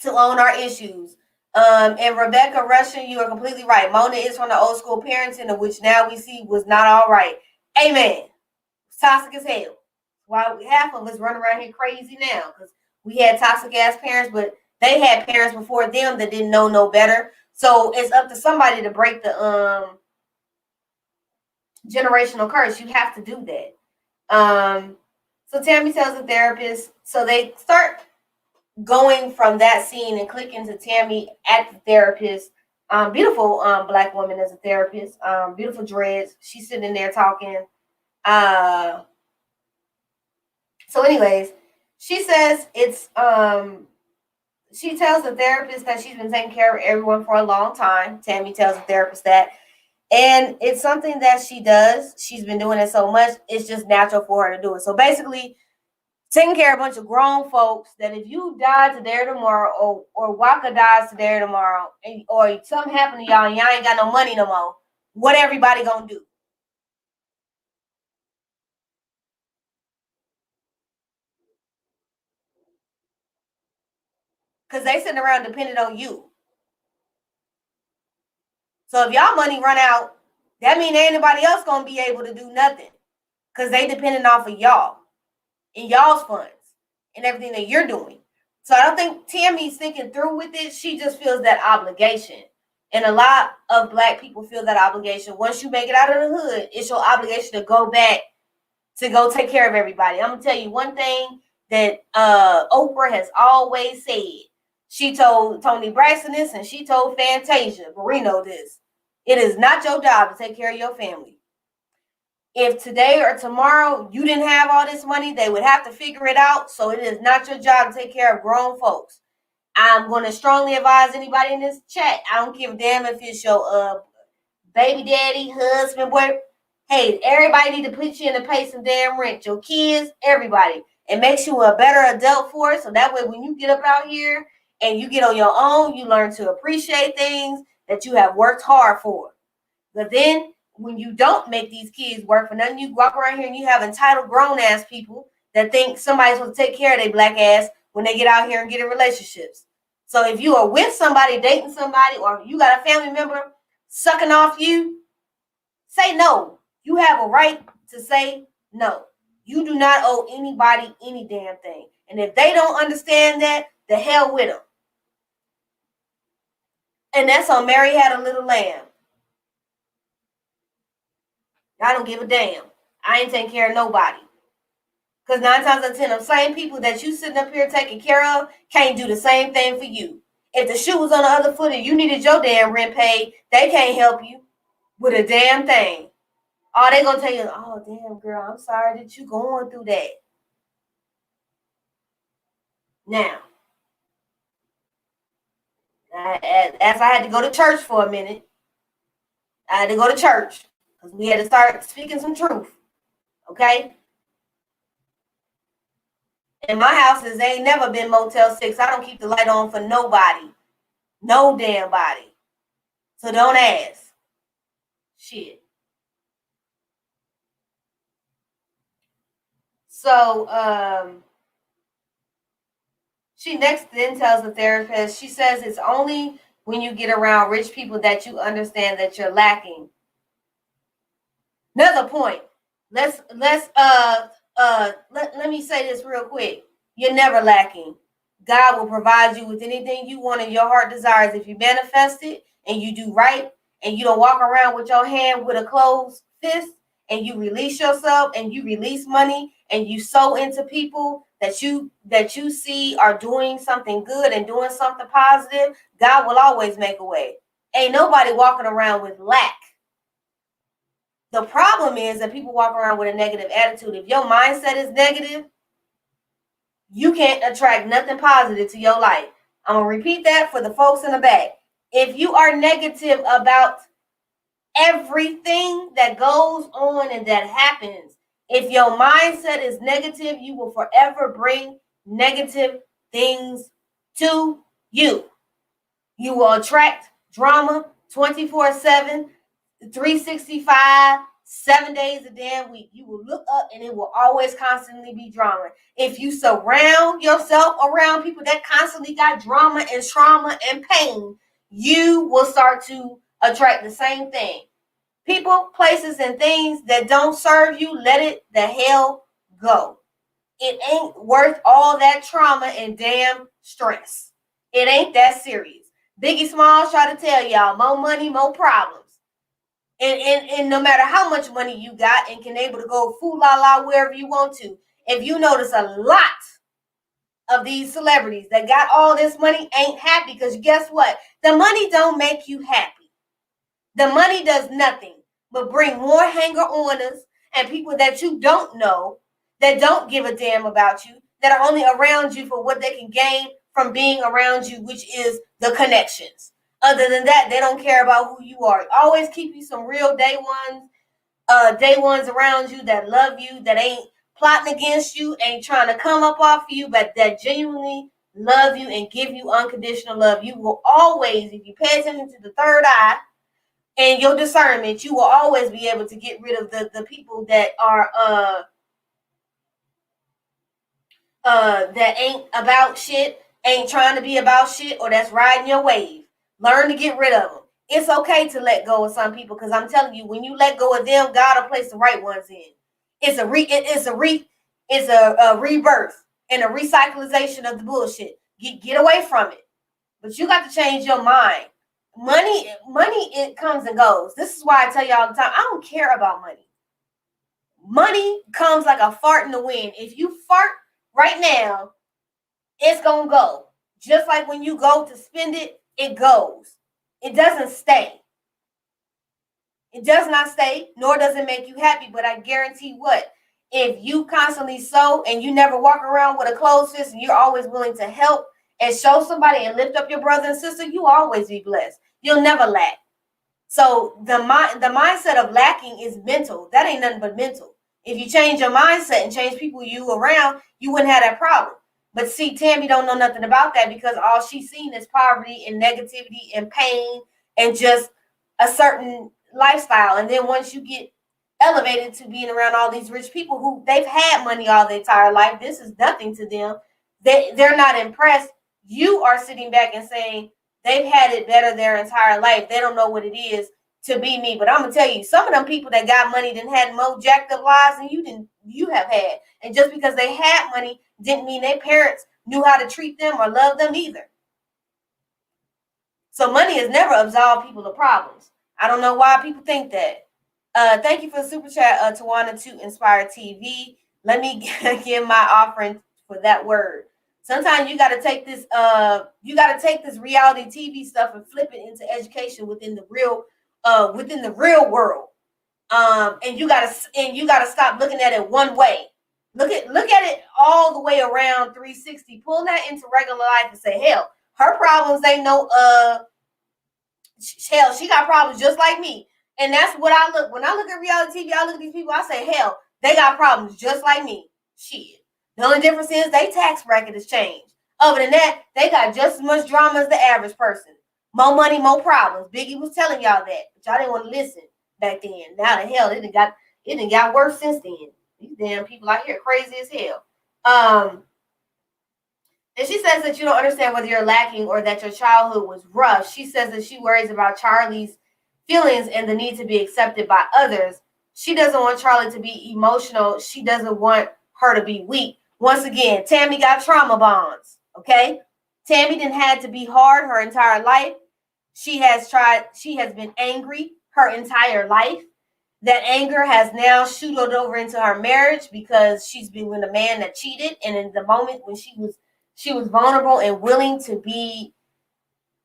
to own our issues. And Rebecca Russian, you are completely right. Mona is from the old school parenting, of which now we see was not all right. Amen. It's toxic as hell. Why half of us run around here crazy now? Because we had toxic ass parents, but they had parents before them that didn't know no better. So it's up to somebody to break the generational curse. You have to do that. So Tammy tells the therapist. So they start going from that scene and clicking to Tammy at the therapist. Beautiful Black woman as a therapist. Beautiful dreads. She's sitting there talking. So anyways, she says she tells the therapist that she's been taking care of everyone for a long time. Tammy tells the therapist that. And it's something that she does. She's been doing it so much, it's just natural for her to do it. So basically, taking care of a bunch of grown folks that if you die today or tomorrow, or Waka dies today or tomorrow, or something happened to y'all and y'all ain't got no money no more, what everybody gonna do? Because they sitting around depending on you. So if y'all money run out, that means ain't anybody else gonna be able to do nothing. Because they depending off of y'all and y'all's funds and everything that you're doing. So I don't think Tammy's thinking through with it. She just feels that obligation. And a lot of Black people feel that obligation. Once you make it out of the hood, it's your obligation to go back to go take care of everybody. I'm going to tell you one thing that Oprah has always said. She told Tony Braxton this, and she told Fantasia Barrino this. It is not your job to take care of your family. If today or tomorrow you didn't have all this money, they would have to figure it out. So it is not your job to take care of grown folks. I'm going to strongly advise anybody in this chat. I don't give a damn if it's your baby daddy, husband, boy. Hey, everybody need to put you in to pay some damn rent. Your kids, everybody. It makes you a better adult for it. So that way when you get up out here and you get on your own, you learn to appreciate things that you have worked hard for. But then when you don't make these kids work for nothing, you walk around here and you have entitled grown ass people that think somebody's supposed to take care of their Black ass when they get out here and get in relationships. So if you are with somebody, dating somebody, or you got a family member sucking off you, say no. You have a right to say no. You do not owe anybody any damn thing. And if they don't understand that, the hell with them. And that's on Mary Had a Little Lamb. I don't give a damn. I ain't taking care of nobody. Because 9 times out of 10, the same people that you sitting up here taking care of can't do the same thing for you. If the shoe was on the other foot and you needed your damn rent paid, they can't help you with a damn thing. Oh, they gonna tell you, oh, damn, girl, I'm sorry that you going through that. Now, as I had to go to church for a minute, I had to go to church because we had to start speaking some truth. Okay? In my houses, they ain't never been Motel 6. I don't keep the light on for nobody. No damn body. So don't ask. Shit. So, she next then tells the therapist, she says it's only when you get around rich people that you understand that you're lacking. Another point. Let me say this real quick. You're never lacking. God will provide you with anything you want and your heart desires if you manifest it and you do right and you don't walk around with your hand with a closed fist and you release yourself and you release money and you sow into people that you see are doing something good and doing something positive, God will always make a way. Ain't nobody walking around with lack. The problem is that people walk around with a negative attitude. If your mindset is negative, you can't attract nothing positive to your life. I'm going to repeat that for the folks in the back. If you are negative about everything that goes on and that happens, if your mindset is negative, you will forever bring negative things to you. You will attract drama 24/7, 365, 7 days a damn week. You will look up and it will always constantly be drama. If you surround yourself around people that constantly got drama and trauma and pain, you will start to attract the same thing. People, places, and things that don't serve you, let it the hell go. It ain't worth all that trauma and damn stress. It ain't that serious. Biggie Smalls try to tell y'all, more money, more problems. And no matter how much money you got and can able to go foo-la-la wherever you want to, if you notice a lot of these celebrities that got all this money ain't happy, because guess what? The money don't make you happy. The money does nothing but bring more hanger-oners and people that you don't know, that don't give a damn about you, that are only around you for what they can gain from being around you, which is the connections. Other than that, they don't care about who you are. Always keep you some real day ones around you that love you, that ain't plotting against you, ain't trying to come up off of you, but that genuinely love you and give you unconditional love. You will always, if you pay attention to the third eye and your discernment, you will always be able to get rid of the people that are that ain't about shit, ain't trying to be about shit, or that's riding your wave. Learn to get rid of them. It's okay to let go of some people, because I'm telling you, when you let go of them, God will place the right ones in. It's a rebirth and a recyclization of the bullshit. Get away from it. But you got to change your mind. Money, it comes and goes. This is why I tell you all the time, I don't care about money. Money comes like a fart in the wind. If you fart right now, it's gonna go. Just like when you go to spend it, it goes. It doesn't stay. It does not stay, nor does it make you happy. But I guarantee what? If you constantly sow and you never walk around with a closed fist and you're always willing to help and show somebody and lift up your brother and sister, you always be blessed. You'll never lack. So the mindset of lacking is mental. That ain't nothing but mental. If you change your mindset and change people you around, you wouldn't have that problem. But see, Tammy don't know nothing about that, because all she's seen is poverty and negativity and pain and just a certain lifestyle. And then once you get elevated to being around all these rich people who they've had money all their entire life, this is nothing to them. They're not impressed. You are sitting back and saying, they've had it better their entire life. They don't know what it is to be me. But I'm gonna tell you, some of them people that got money done had more jacked up lives than you have had. And just because they had money didn't mean their parents knew how to treat them or love them either. So money has never absolved people of problems. I don't know why people think that. Thank you for the super chat, Tawana to Inspire TV. Let me give my offering for that word. Sometimes you got to take this reality TV stuff and flip it into education within the real world. And you gotta stop looking at it one way. Look at it all the way around 360. Pull that into regular life and say, hell, her problems ain't no hell, she got problems just like me. And that's what I look when I look at reality TV. I look at these people, I say, hell, they got problems just like me. Shit. The only difference is they tax bracket has changed. Other than that, they got just as much drama as the average person. More money, more problems. Biggie was telling y'all that, but y'all didn't want to listen back then. Now the hell, it done got worse since then. These damn people out here crazy as hell. And she says that you don't understand whether you're lacking or that your childhood was rough. She says that she worries about Charlie's feelings and the need to be accepted by others. She doesn't want Charlie to be emotional. She doesn't want her to be weak. Once again, Tammy got trauma bonds, okay? Tammy didn't have to be hard her entire life. She has been angry her entire life. That anger has now shooted over into her marriage because she's been with a man that cheated, and in the moment when she was vulnerable and willing to be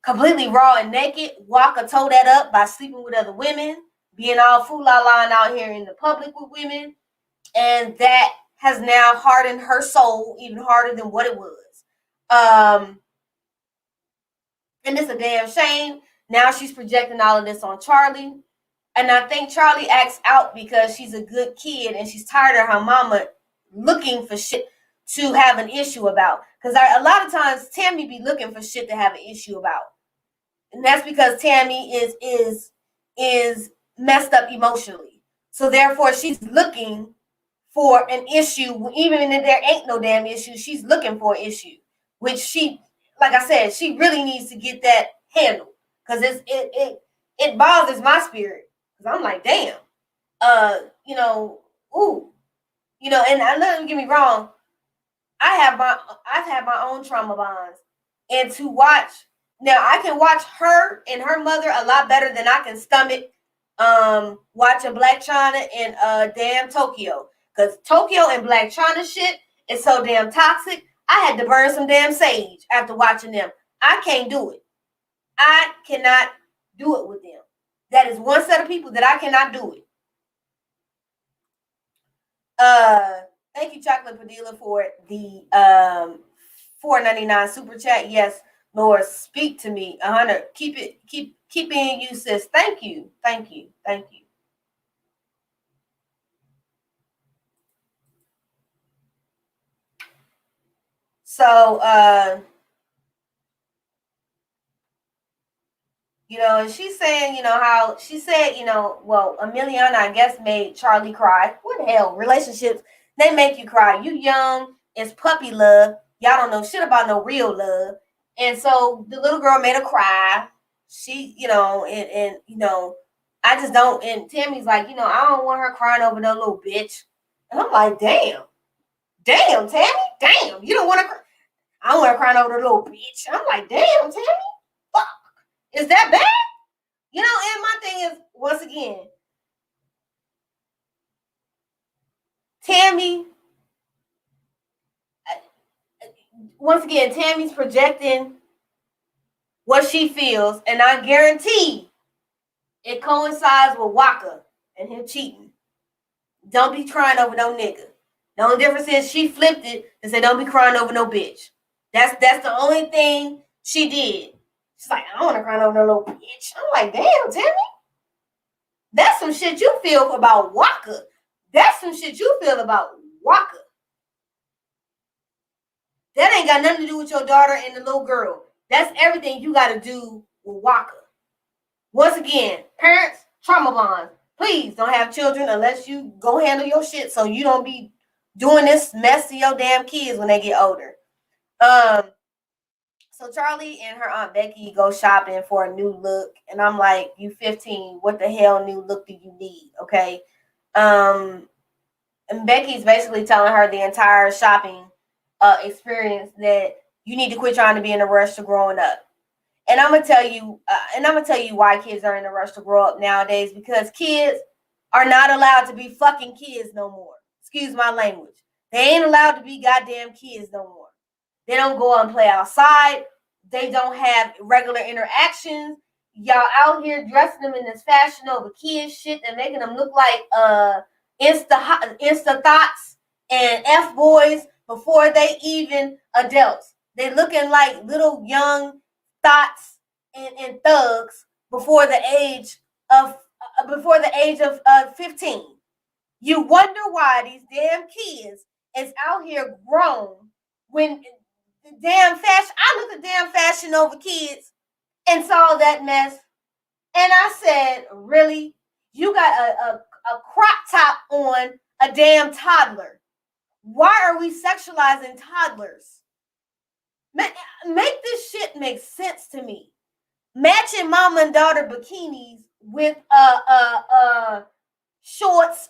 completely raw and naked, Waka tore that up by sleeping with other women, being all fool-la-la out here in the public with women, and that has now hardened her soul even harder than what it was. And it's a damn shame. Now she's projecting all of this on Charlie. And I think Charlie acts out because she's a good kid and she's tired of her mama looking for shit to have an issue about. Because a lot of times Tammy be looking for shit to have an issue about. And that's because Tammy is messed up emotionally. So therefore she's looking for an issue, even if there ain't no damn issue, she's looking for an issue. Which she, like I said, she really needs to get that handled. Because it bothers my spirit. Because I'm like, damn. Ooh. And don't get me wrong, I've had my own trauma bonds. And to watch, now I can watch her and her mother a lot better than I can stomach watching Black China and damn Tokyo. Because Tokyo and Black China shit is so damn toxic. I had to burn some damn sage after watching them. I can't do it. I cannot do it with them. That is one set of people that I cannot do it. Thank you, Chocolate Padilla, for the $4.99 super chat. Yes, Lord, speak to me. 100. Keep being you, sis. Thank you. So, and she's saying, how she said, well, Emiliana, I guess, made Charlie cry. What the hell? Relationships, they make you cry. You young, it's puppy love. Y'all don't know shit about no real love. And so the little girl made her cry. She, I just don't. And Tammy's like, I don't want her crying over no little bitch. And I'm like, damn, Tammy, damn, you don't want to cry. I don't want her crying over the little bitch. I'm like, damn, Tammy, fuck. Is that bad? And my thing is, once again, Tammy's projecting what she feels, and I guarantee it coincides with Waka and him cheating. Don't be crying over no nigga. The only difference is she flipped it and said, don't be crying over no bitch. That's the only thing she did. She's like, I don't want to cry over no little bitch. I'm like, damn, Tammy. That's some shit you feel about Waka. That's some shit you feel about Waka. That ain't got nothing to do with your daughter and the little girl. That's everything you got to do with Waka. Once again, parents, trauma bonds. Please don't have children unless you go handle your shit so you don't be doing this mess to your damn kids when they get older. So Charlie and her Aunt Becky go shopping for a new look. And I'm like, you 15, what the hell new look do you need? Okay. And Becky's basically telling her the entire shopping experience that you need to quit trying to be in a rush to growing up. And I'm gonna tell you why kids are in a rush to grow up nowadays, because kids are not allowed to be fucking kids no more. Excuse my language. They ain't allowed to be goddamn kids no more. They don't go out and play outside. They don't have regular interactions. Y'all out here dressing them in this fashion over kids shit and making them look like Insta thoughts and F boys before they even adults. They looking like little young thoughts and thugs before the age of 15. You wonder why these damn kids is out here grown when the damn fashion. I looked at damn Fashion Over Kids and saw that mess, and I said, really? You got a crop top on a damn toddler. Why are we sexualizing toddlers? Make this shit make sense to me. Matching mama and daughter bikinis with shorts,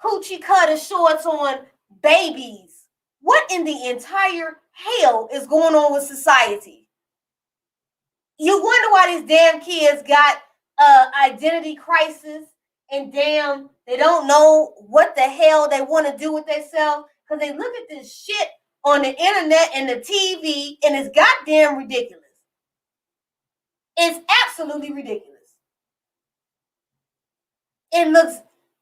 coochie cutter shorts on babies. What in the entire hell is going on with society? You wonder why these damn kids got identity crisis and damn, they don't know what the hell they want to do with themselves because they look at this shit on the internet and the TV, and it's goddamn ridiculous. It's absolutely ridiculous. It looks,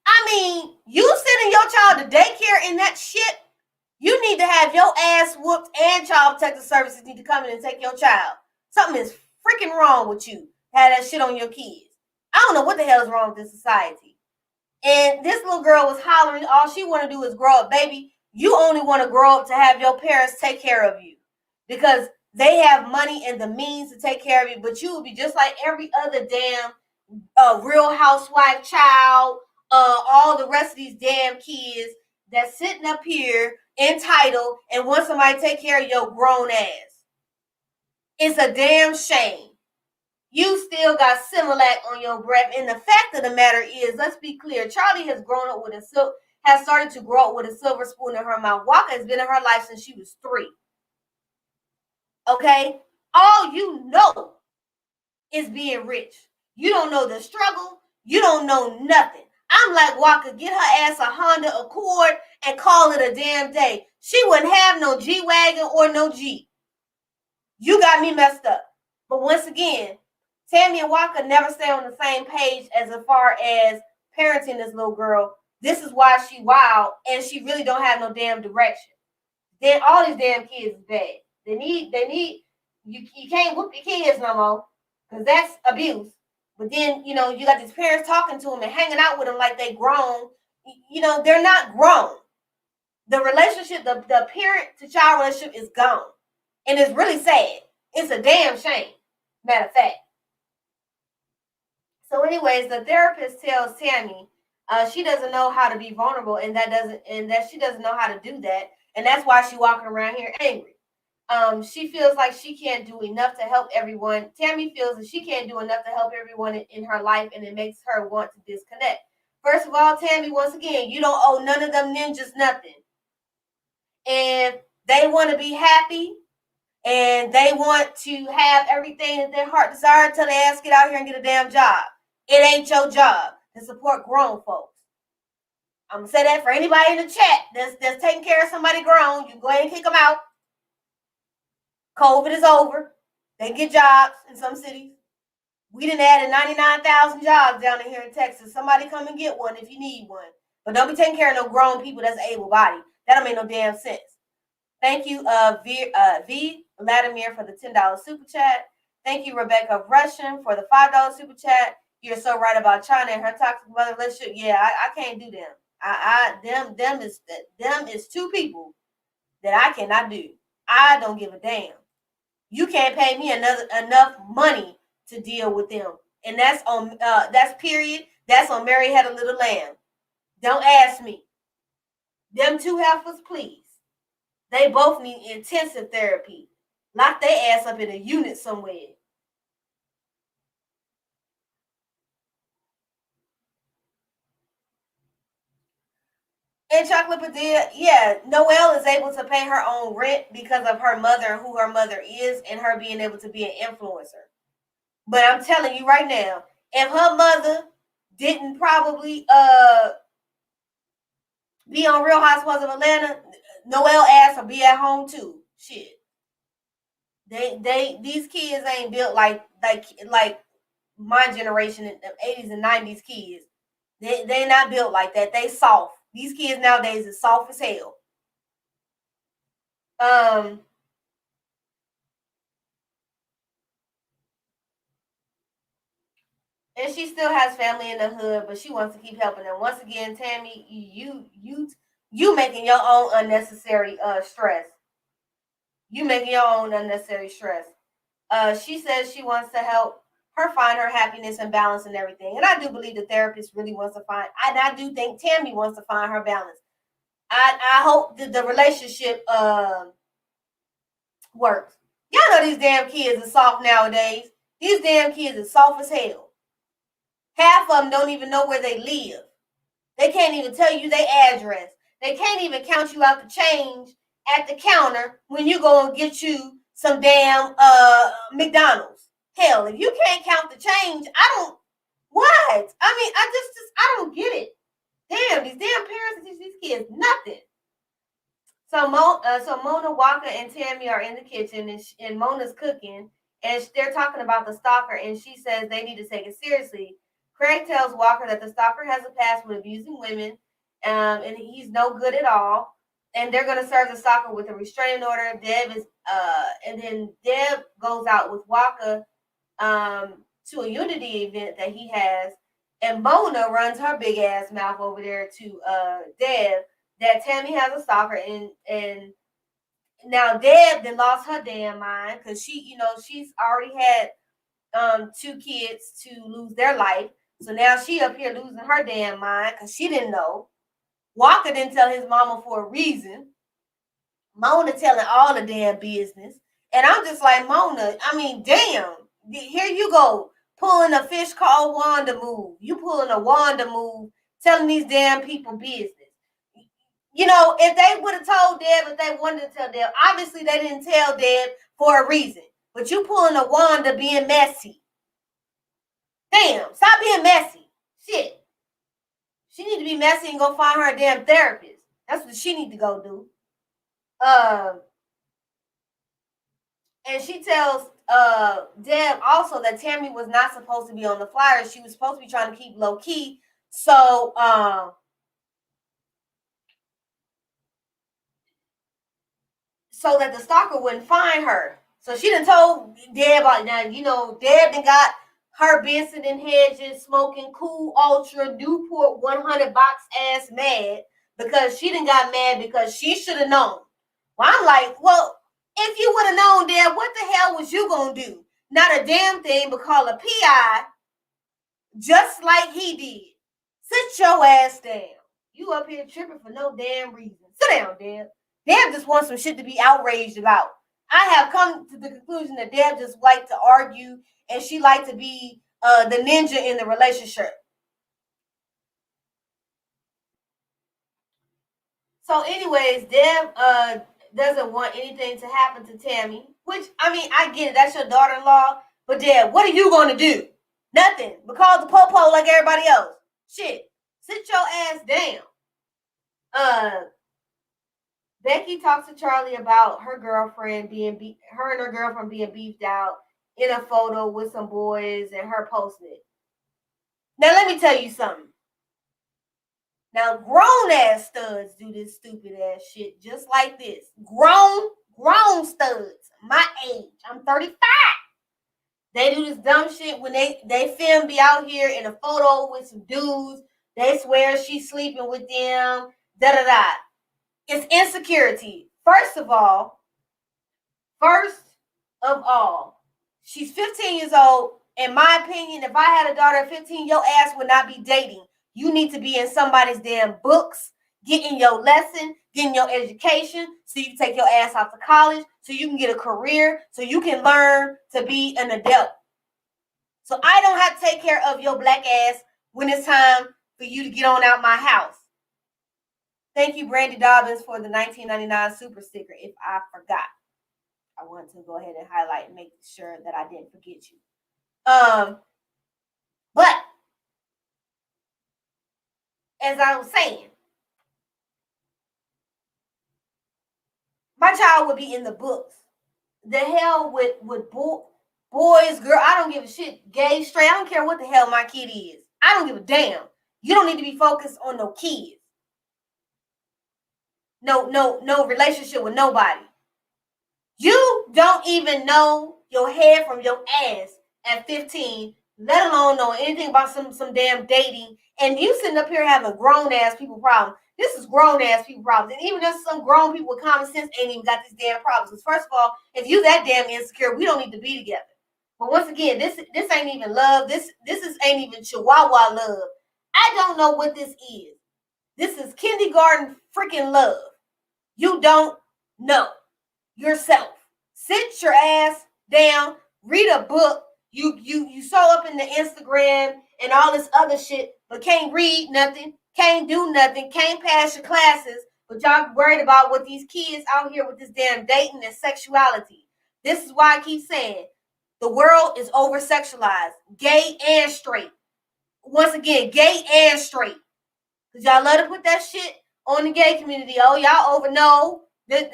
I mean, you sending your child to daycare in that shit, you need to have your ass whooped, and Child Protective Services need to come in and take your child. Something is freaking wrong with you. Have that shit on your kids. I don't know what the hell is wrong with this society. And this little girl was hollering, all she want to do is grow up. Baby, you only want to grow up to have your parents take care of you because they have money and the means to take care of you, but you will be just like every other damn Real Housewife child, all the rest of these damn kids that's sitting up here entitled and want somebody to take care of your grown ass. It's a damn shame. You still got Similac on your breath. And the fact of the matter is, let's be clear, Charlie has grown up with has started to grow up with a silver spoon in her mouth. Waka has been in her life since she was 3. Okay? All you know is being rich. You don't know the struggle. You don't know nothing. I'm like, Waka, get her ass a Honda Accord and call it a damn day. She wouldn't have no G-Wagon or no Jeep. You got me messed up. But once again, Tammy and Waka never stay on the same page as far as parenting this little girl. This is why she wild and she really don't have no damn direction. Then all these damn kids is bad. They need you can't whoop your kids no more because that's abuse. But then, you got these parents talking to them and hanging out with them like they grown. They're not grown. The relationship, the parent to child relationship is gone. And it's really sad. It's a damn shame. Matter of fact. So anyways, the therapist tells Tammy she doesn't know how to be vulnerable and that she doesn't know how to do that. And that's why she's walking around here angry. She feels like she can't do enough to help everyone. Tammy feels that she can't do enough to help everyone in her life, and it makes her want to disconnect. First of all, Tammy, once again, you don't owe none of them ninjas nothing. And they want to be happy, and they want to have everything that their heart desires until they ask get out here and get a damn job. It ain't your job to support grown folks. I'm going to say that for anybody in the chat that's taking care of somebody grown. You can go ahead and kick them out. COVID is over. They get jobs in some cities. We done added 99,000 jobs down here in Texas. Somebody come and get one if you need one. But don't be taking care of no grown people that's able-bodied. That don't make no damn sense. Thank you, V. Vladimir for the $10 super chat. Thank you, Rebecca Russian for the $5 super chat. You're so right about China and her toxic mother relationship. Yeah, I can't do them. Them is two people that I cannot do. I don't give a damn. You can't pay me enough money to deal with them. And that's on that's period. That's on Mary Had a Little Lamb. Don't ask me. Them two heifers, please. They both need intensive therapy. Lock their ass up in a unit somewhere. And Chocolate Padilla, yeah, Noelle is able to pay her own rent because of her mother, who her mother is, and her being able to be an influencer. But I'm telling you right now, if her mother didn't probably be on Real Housewives of Atlanta, Noelle ass will be at home too. Shit. These kids ain't built like my generation, the 80s and 90s kids. They not built like that. They soft. These kids nowadays is soft as hell. And she still has family in the hood, but she wants to keep helping them. Once again, Tammy, you making your own unnecessary stress. You making your own unnecessary stress. She says she wants to help her find her happiness and balance and everything. And I do believe the therapist really wants to find, and I do think Tammy wants to find her balance. I hope that the relationship works. Y'all know these damn kids are soft nowadays. These damn kids are soft as hell. Half of them don't even know where they live. They can't even tell you their address. They can't even count you out the change at the counter when you go and get you some damn McDonald's. Hell, if you can't count the change, What? I mean, I don't get it. Damn, these damn parents teach these kids nothing. So Mona, Waka, and Tammy are in the kitchen, and Mona's cooking, and they're talking about the stalker, and she says they need to take it seriously. Craig tells Walker that the stalker has a past with abusing women, and he's no good at all. And they're gonna serve the stalker with a restraining order. And then Deb goes out with Walker to a Unity event that he has, and Mona runs her big ass mouth over there to Deb that Tammy has a stalker, and now Deb then lost her damn mind because she's already had 2 kids to lose their life, so now she up here losing her damn mind because she didn't know. Walker didn't tell his mama for a reason. Mona telling all the damn business, and I'm just like, Mona, I mean, damn, here you go pulling a fish called Wanda move. You pulling a Wanda move, telling these damn people business. If they would have told Deb, if they wanted to tell Deb, obviously they didn't tell Deb for a reason. But you pulling a Wanda being messy. Damn, stop being messy. Shit. She need to be messy and go find her a damn therapist. That's what she need to go do. And she tells Deb also that Tammy was not supposed to be on the flyer. She was supposed to be trying to keep low key. So that the stalker wouldn't find her. So she done told Deb, now, Deb done got her Benson and Hedges smoking Cool Ultra Newport 100 box ass mad because she done got mad because she should have known. Well, I'm like, well, if you would have known, Deb, what the hell was you going to do? Not a damn thing but call a PI just like he did. Sit your ass down. You up here tripping for no damn reason. Sit down, Deb. Deb just wants some shit to be outraged about. I have come to the conclusion that Deb just liked to argue and she liked to be the ninja in the relationship. So anyways, Deb doesn't want anything to happen to Tammy, which, I mean, I get it. That's your daughter-in-law. But Deb, what are you going to do? Nothing. But call the po-po like everybody else. Shit. Sit your ass down. Becky talks to Charlie about her girlfriend being beefed out in a photo with some boys and her posting it. Now let me tell you something. Now grown ass studs do this stupid ass shit just like this. Grown studs, my age. I'm 35. They do this dumb shit when they film be out here in a photo with some dudes. They swear she's sleeping with them. Da-da-da. It's insecurity. First of all, she's 15 years old. In my opinion, if I had a daughter at 15, your ass would not be dating. You need to be in somebody's damn books, getting your lesson, getting your education, so you can take your ass off to college, so you can get a career, so you can learn to be an adult. So I don't have to take care of your black ass when it's time for you to get on out my house. Thank you, Brandy Dobbins, for the 1999 super sticker. If I forgot, I want to go ahead and highlight and make sure that I didn't forget you. But as I was saying, my child would be in the books. The hell with boys, girl, I don't give a shit. Gay, straight, I don't care what the hell my kid is. I don't give a damn. You don't need to be focused on no kids. No relationship with nobody. You don't even know your head from your ass at 15, let alone know anything about some damn dating. And you sitting up here having grown ass people problems. This is grown ass people problems. And even if some grown people with common sense ain't even got these damn problems. Because first of all, if you that damn insecure, we don't need to be together. But once again, this ain't even love. This ain't even Chihuahua love. I don't know what this is. This is kindergarten freaking love. You don't know yourself. Sit your ass down, read a book. You so up in the Instagram and all this other shit, but can't read nothing, can't do nothing, can't pass your classes, but y'all worried about what these kids out here with this damn dating and sexuality. This is why I keep saying the world is over-sexualized, gay and straight. once again, gay and straight. Because y'all love to put that shit on the gay community. Oh, y'all over. No, the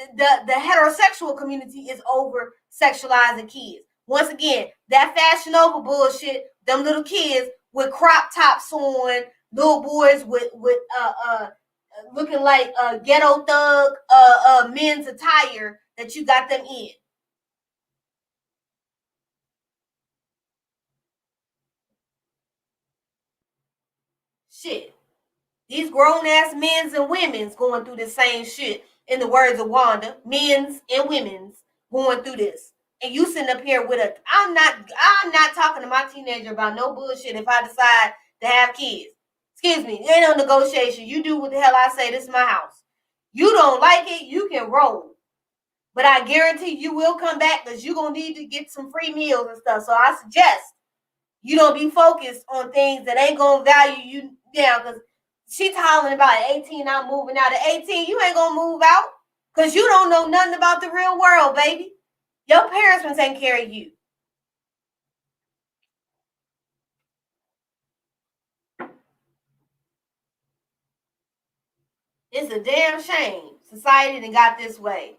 heterosexual community is over sexualizing kids. Once again, that Fashion Nova bullshit, them little kids with crop tops on, little boys with looking like ghetto thug men's attire that you got them in. Shit. These grown ass men's and women's going through the same shit. In the words of Wanda, men's and women's going through this. And you sitting up here with a I'm not talking to my teenager about no bullshit if I decide to have kids. Excuse me, there ain't no negotiation. You do what the hell I say, this is my house. You don't like it, you can roll. But I guarantee you will come back because you're gonna need to get some free meals and stuff. So I suggest you don't be focused on things that ain't gonna value you down. Because she's hollering about 18 out moving out. At 18, you ain't gonna move out because you don't know nothing about the real world, baby. Your parents been taking care of you. It's a damn shame society done got this way.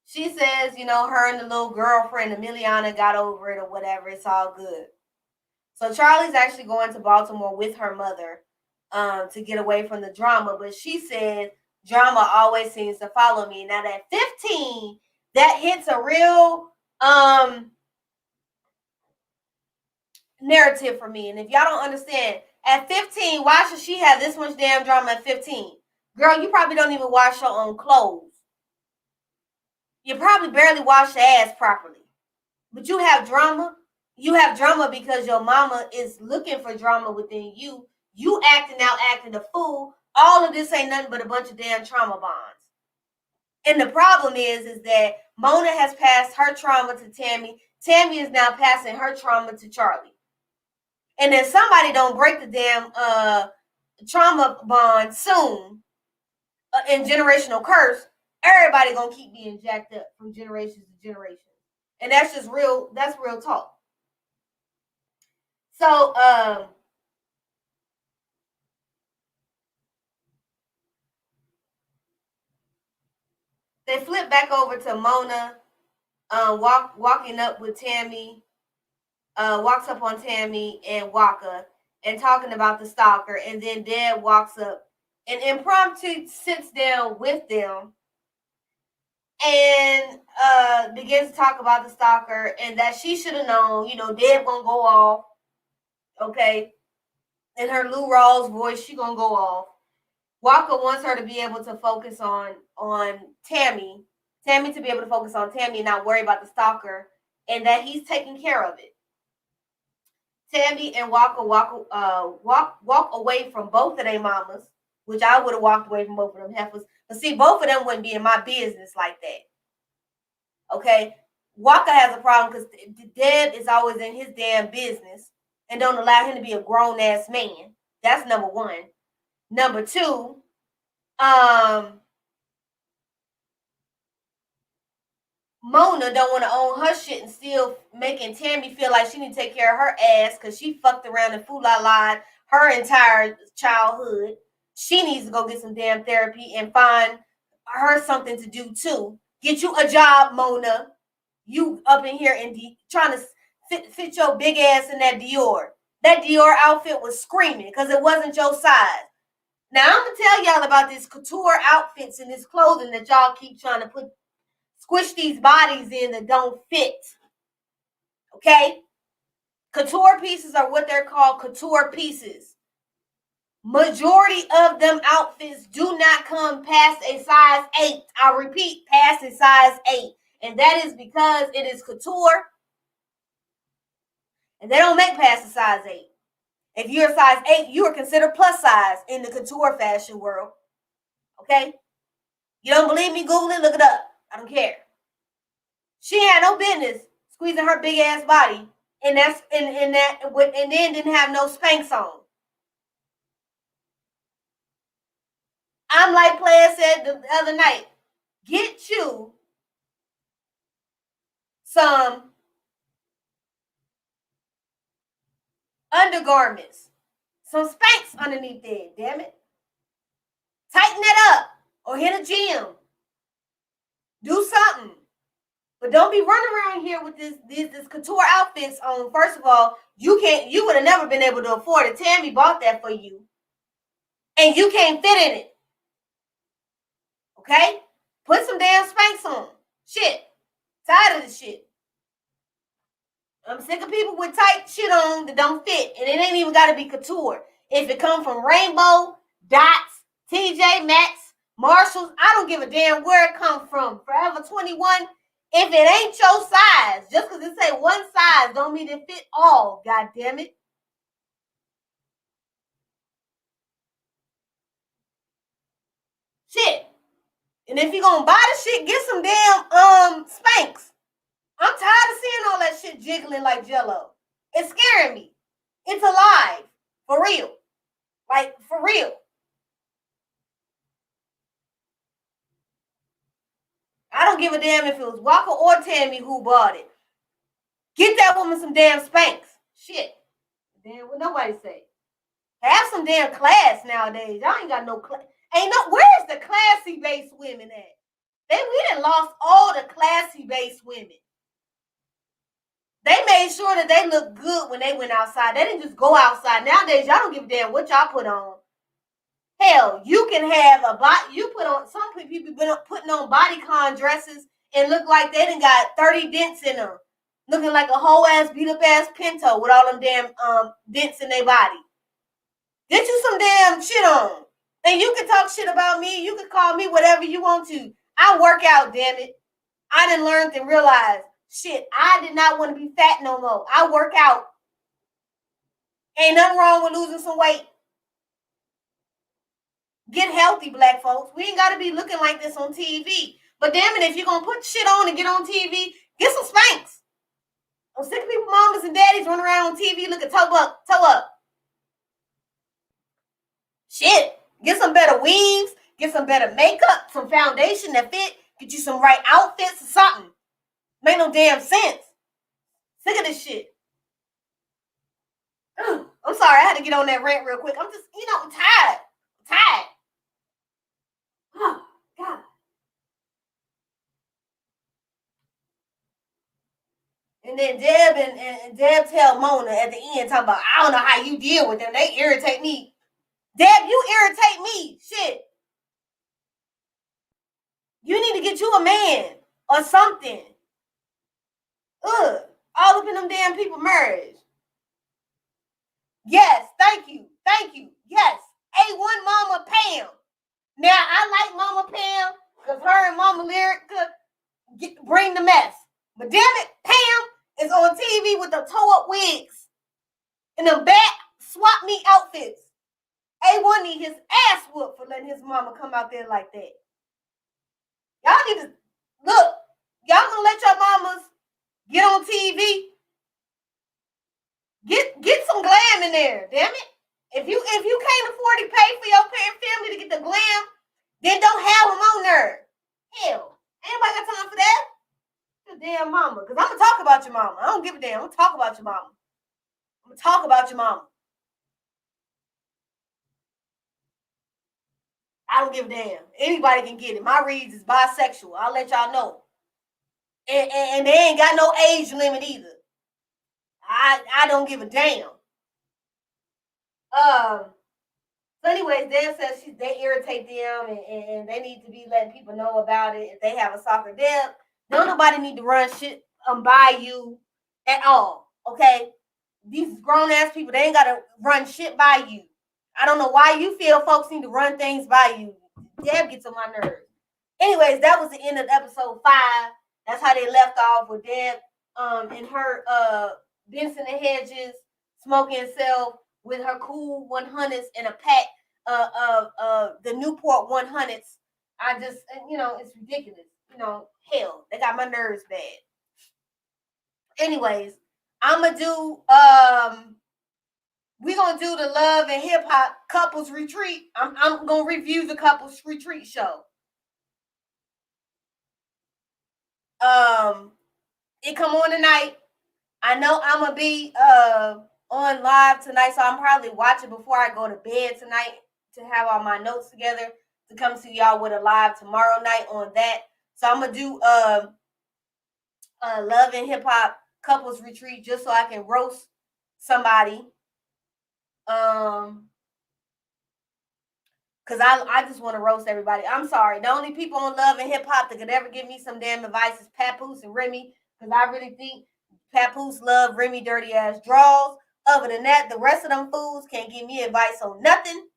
She says, her and the little girlfriend, Emiliana, got over it or whatever. It's all good. So Charlie's actually going to Baltimore with her mother to get away from the drama. But she said drama always seems to follow me. Now at 15, that hits a real narrative for me. And if y'all don't understand, at 15, why should she have this much damn drama at 15? Girl, you probably don't even wash your own clothes. You probably barely wash your ass properly. But you have drama. You have drama because your mama is looking for drama within you. You acting out, acting a fool. All of this ain't nothing but a bunch of damn trauma bonds. And the problem is that Mona has passed her trauma to Tammy. Tammy is now passing her trauma to Charlie. And if somebody don't break the damn trauma bond soon, in generational curse, everybody gonna keep being jacked up from generation to generation. And that's just real, that's real talk. So they flip back over to Mona walking up with Tammy, walks up on Tammy and Waka and talking about the stalker. And then Dad walks up and impromptu sits down with them and begins to talk about the stalker and that she should have known, Dad gonna go off. Okay. In her Lou Rawls voice, she gonna go off. Waka wants her to be able to focus on Tammy. Tammy to be able to focus on Tammy and not worry about the stalker, and that he's taking care of it. Tammy and Waka walk away from both of their mamas, which I would have walked away from both of them heifers. But see, both of them wouldn't be in my business like that. Okay, Waka has a problem because Dad is always in his damn business and don't allow him to be a grown ass man. That's number one. Number two, Mona don't want to own her shit and still making Tammy feel like she need to take care of her ass because she fucked around and fool-la-la her entire childhood. She needs to go get some damn therapy and find her something to do too. Get you a job, Mona. You up in here and trying to fit your big ass in that Dior. That Dior outfit was screaming because it wasn't your size. Now I'm gonna tell y'all about these couture outfits and this clothing that y'all keep trying to squish these bodies in that don't fit. Okay? Couture pieces are what they're called couture pieces. Majority of them outfits do not come past a size 8. I repeat, past a size 8. And that is because it is couture. And they don't make past a size 8. If you're a size 8, you are considered plus size in the couture fashion world. Okay? You don't believe me? Google it, look it up. I don't care. She had no business squeezing her big ass body and then didn't have no Spanx on. I'm like Player said the other night, get you some undergarments, some Spanx underneath there, damn it. Tighten that up or hit a gym. Do something. But don't be running around here with this couture outfits on. First of all, you would have never been able to afford it. Tammy bought that for you. And you can't fit in it. Okay? Put some damn Spanx on. Shit. Tired of this shit. I'm sick of people with tight shit on that don't fit. And it ain't even got to be couture. If it come from Rainbow, Dots, TJ Maxx, Marshalls, I don't give a damn where it come from. Forever 21, if it ain't your size, just because it say one size don't mean it fit all, god damn it. Shit. And if you're gonna buy the shit, get some damn Spanx. I'm tired of seeing all that shit jiggling like jello. It's scaring me. It's alive. For real. Like, for real. I don't give a damn if it was Waka or Tammy who bought it. Get that woman some damn Spanx. Shit. Damn, what nobody say. Have some damn class nowadays. Y'all ain't got no class. Where's the classy based women at? We done lost all the classy based women. They made sure that they looked good when they went outside. They didn't just go outside. Nowadays, y'all don't give a damn what y'all put on. Hell, you can have a body. You put on, some people been putting on bodycon dresses and look like they done got 30 dents in them. Looking like a whole ass beat up ass Pinto with all them damn dents in their body. Get you some damn shit on. And you can talk shit about me. You can call me whatever you want to. I work out, damn it. I done learned and realized, shit, I did not want to be fat no more. I work out. Ain't nothing wrong with losing some weight. Get healthy, black folks. We ain't got to be looking like this on TV. But damn it, if you're going to put shit on and get on TV, get some Spanx. I'm sick of people, mamas and daddies running around on TV looking toe up. Shit. Get some better weaves. Get some better makeup. Some foundation that fit. Get you some right outfits or something. Make no damn sense. Sick of this shit. I'm sorry, I had to get on that rant real quick. I'm just, I'm tired. Oh, God. And then Deb and Deb tell Mona at the end, talking about, I don't know how you deal with them. They irritate me. Deb, you irritate me. Shit. You need to get you a man or something. Ugh. All up in them damn people marriage. Yes, thank you. Yes. A1 Mama Pam. Now, I like Mama Pam because her and Mama Lyric could bring the mess. But damn it, Pam is on TV with the toe-up wigs and them bad swap meet outfits. A1 need his ass whooped for letting his mama come out there like that. Y'all need to, look, y'all gonna let your mamas get on TV? Get some glam in there, damn it. If you can't afford to pay for your parent family to get the glam, then don't have them on there. Hell, anybody got time for that? Your damn mama. Because I'm going to talk about your mama. I don't give a damn. I'm going to talk about your mama. I don't give a damn. Anybody can get it. My reads is bisexual. I'll let y'all know. And they ain't got no age limit either. I don't give a damn. So anyways, Dan says they irritate them and they need to be letting people know about it. If they have a soccer dip, don't nobody need to run shit by you at all. Okay? These grown ass people, they ain't gotta run shit by you. I don't know why you feel folks need to run things by you. Deb gets on my nerves. Anyways, that was the end of episode 5. That's how they left off with Deb and her Benson and Hedges smoking self with her cool 100s and a pack of the Newport 100s. I just, it's ridiculous. Hell, they got my nerves bad. Anyways, I'm gonna do we're gonna do the Love and Hip Hop Couples Retreat. I'm gonna review the Couples Retreat show. It come on tonight. I know I'm gonna be on live tonight, so I'm probably watching before I go to bed tonight to have all my notes together to come to y'all with a live tomorrow night on that. So I'm gonna do Love and Hip Hop couples retreat just so I can roast somebody. Cause I just want to roast everybody. I'm sorry. The only people on Love and Hip Hop that could ever give me some damn advice is Papoose and Remy. Cause I really think Papoose love Remy dirty ass draws. Other than that, the rest of them fools can't give me advice on nothing.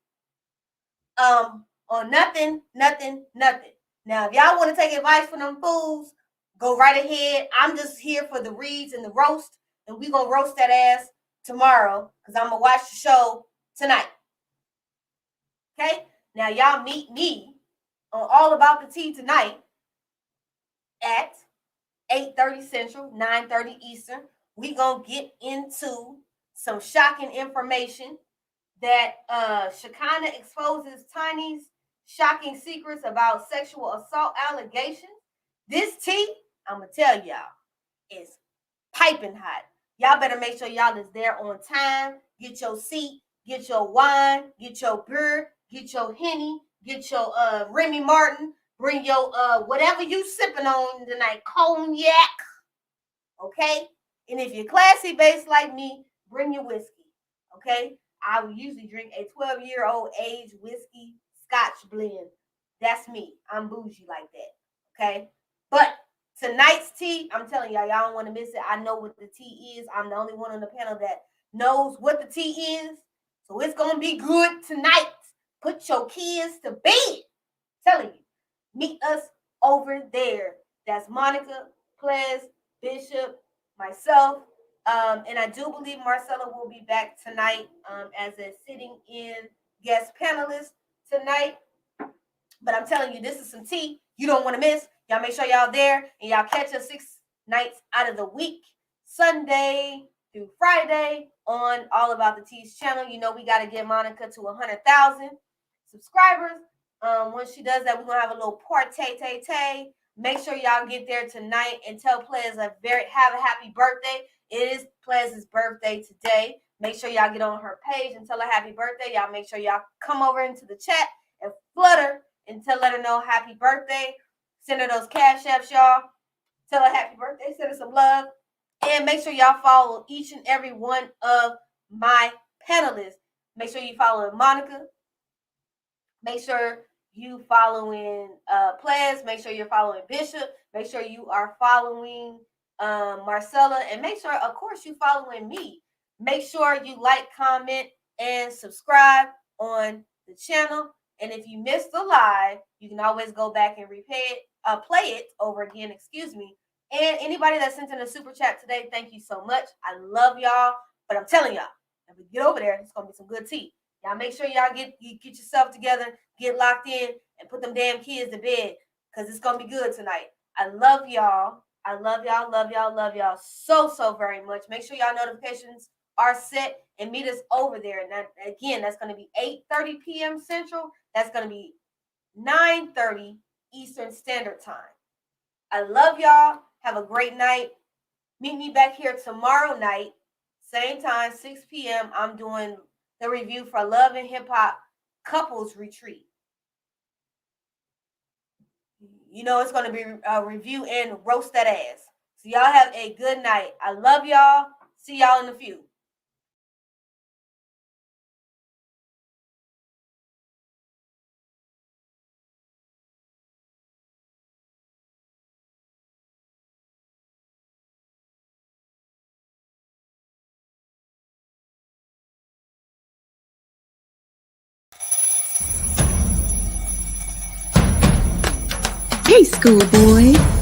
On nothing. Now, if y'all want to take advice from them fools, go right ahead. I'm just here for the reads and the roast, and we gonna roast that ass tomorrow because I'm gonna watch the show tonight. Okay? Now, y'all meet me on All About the Tea tonight at 8:30 Central, 9:30 Eastern. We gonna get into some shocking information that Shekinah exposes Tiny's shocking secrets about sexual assault allegations. This tea, I'm gonna tell y'all, is piping hot. Y'all better make sure y'all is there on time. Get your seat, get your wine, get your beer, get your Henny, get your Remy Martin, bring your whatever you sipping on tonight, cognac, okay? And if you're classy based like me, bring your whiskey, okay? I would usually drink a 12-year-old age whiskey Scotch blend. That's me. I'm bougie like that, okay? But tonight's tea, I'm telling y'all, y'all don't want to miss it. I know what the tea is. I'm the only one on the panel that knows what the tea is. So it's going to be good tonight. Put your kids to bed. I'm telling you. Meet us over there. That's Monica, Ples, Bishop, myself. And I do believe Marcella will be back tonight as a sitting in guest panelist tonight. But I'm telling you, this is some tea you don't want to miss. Y'all make sure y'all there and y'all catch us 6 nights out of the week, Sunday through Friday on All About the Tea's channel. You know we got to get Monica to 100,000 subscribers. Once she does that, we're going to have a little party. Make sure y'all get there tonight and tell Ples have a happy birthday. It is Ples's birthday today. Make sure y'all get on her page and tell her happy birthday. Y'all make sure y'all come over into the chat and flutter and let her know happy birthday. Send her those cash apps, y'all. Tell her happy birthday. Send her some love. And make sure y'all follow each and every one of my panelists. Make sure you follow Monica. Make sure you following Ples. Make sure you're following Bishop. Make sure you are following Marcella. And make sure, of course, you following me. Make sure you like, comment, and subscribe on the channel. And if you missed the live, you can always go back and play it over again, And anybody that sent in a super chat today, thank you so much. I love y'all. But I'm telling y'all, if we get over there, it's going to be some good tea. Y'all make sure y'all get yourself together, get locked in, and put them damn kids to bed because it's going to be good tonight. I love y'all. I love y'all so very much. Make sure y'all notifications are set and meet us over there. And again, that's going to be 8:30 p.m. Central. That's going to be 9:30 Eastern Standard Time. I love y'all. Have a great night. Meet me back here tomorrow night, same time, 6 p.m. I'm doing the review for Love and Hip Hop Couples Retreat. You know it's going to be a review and roast that ass. So y'all have a good night. I love y'all. See y'all in a few. Hey, schoolboy.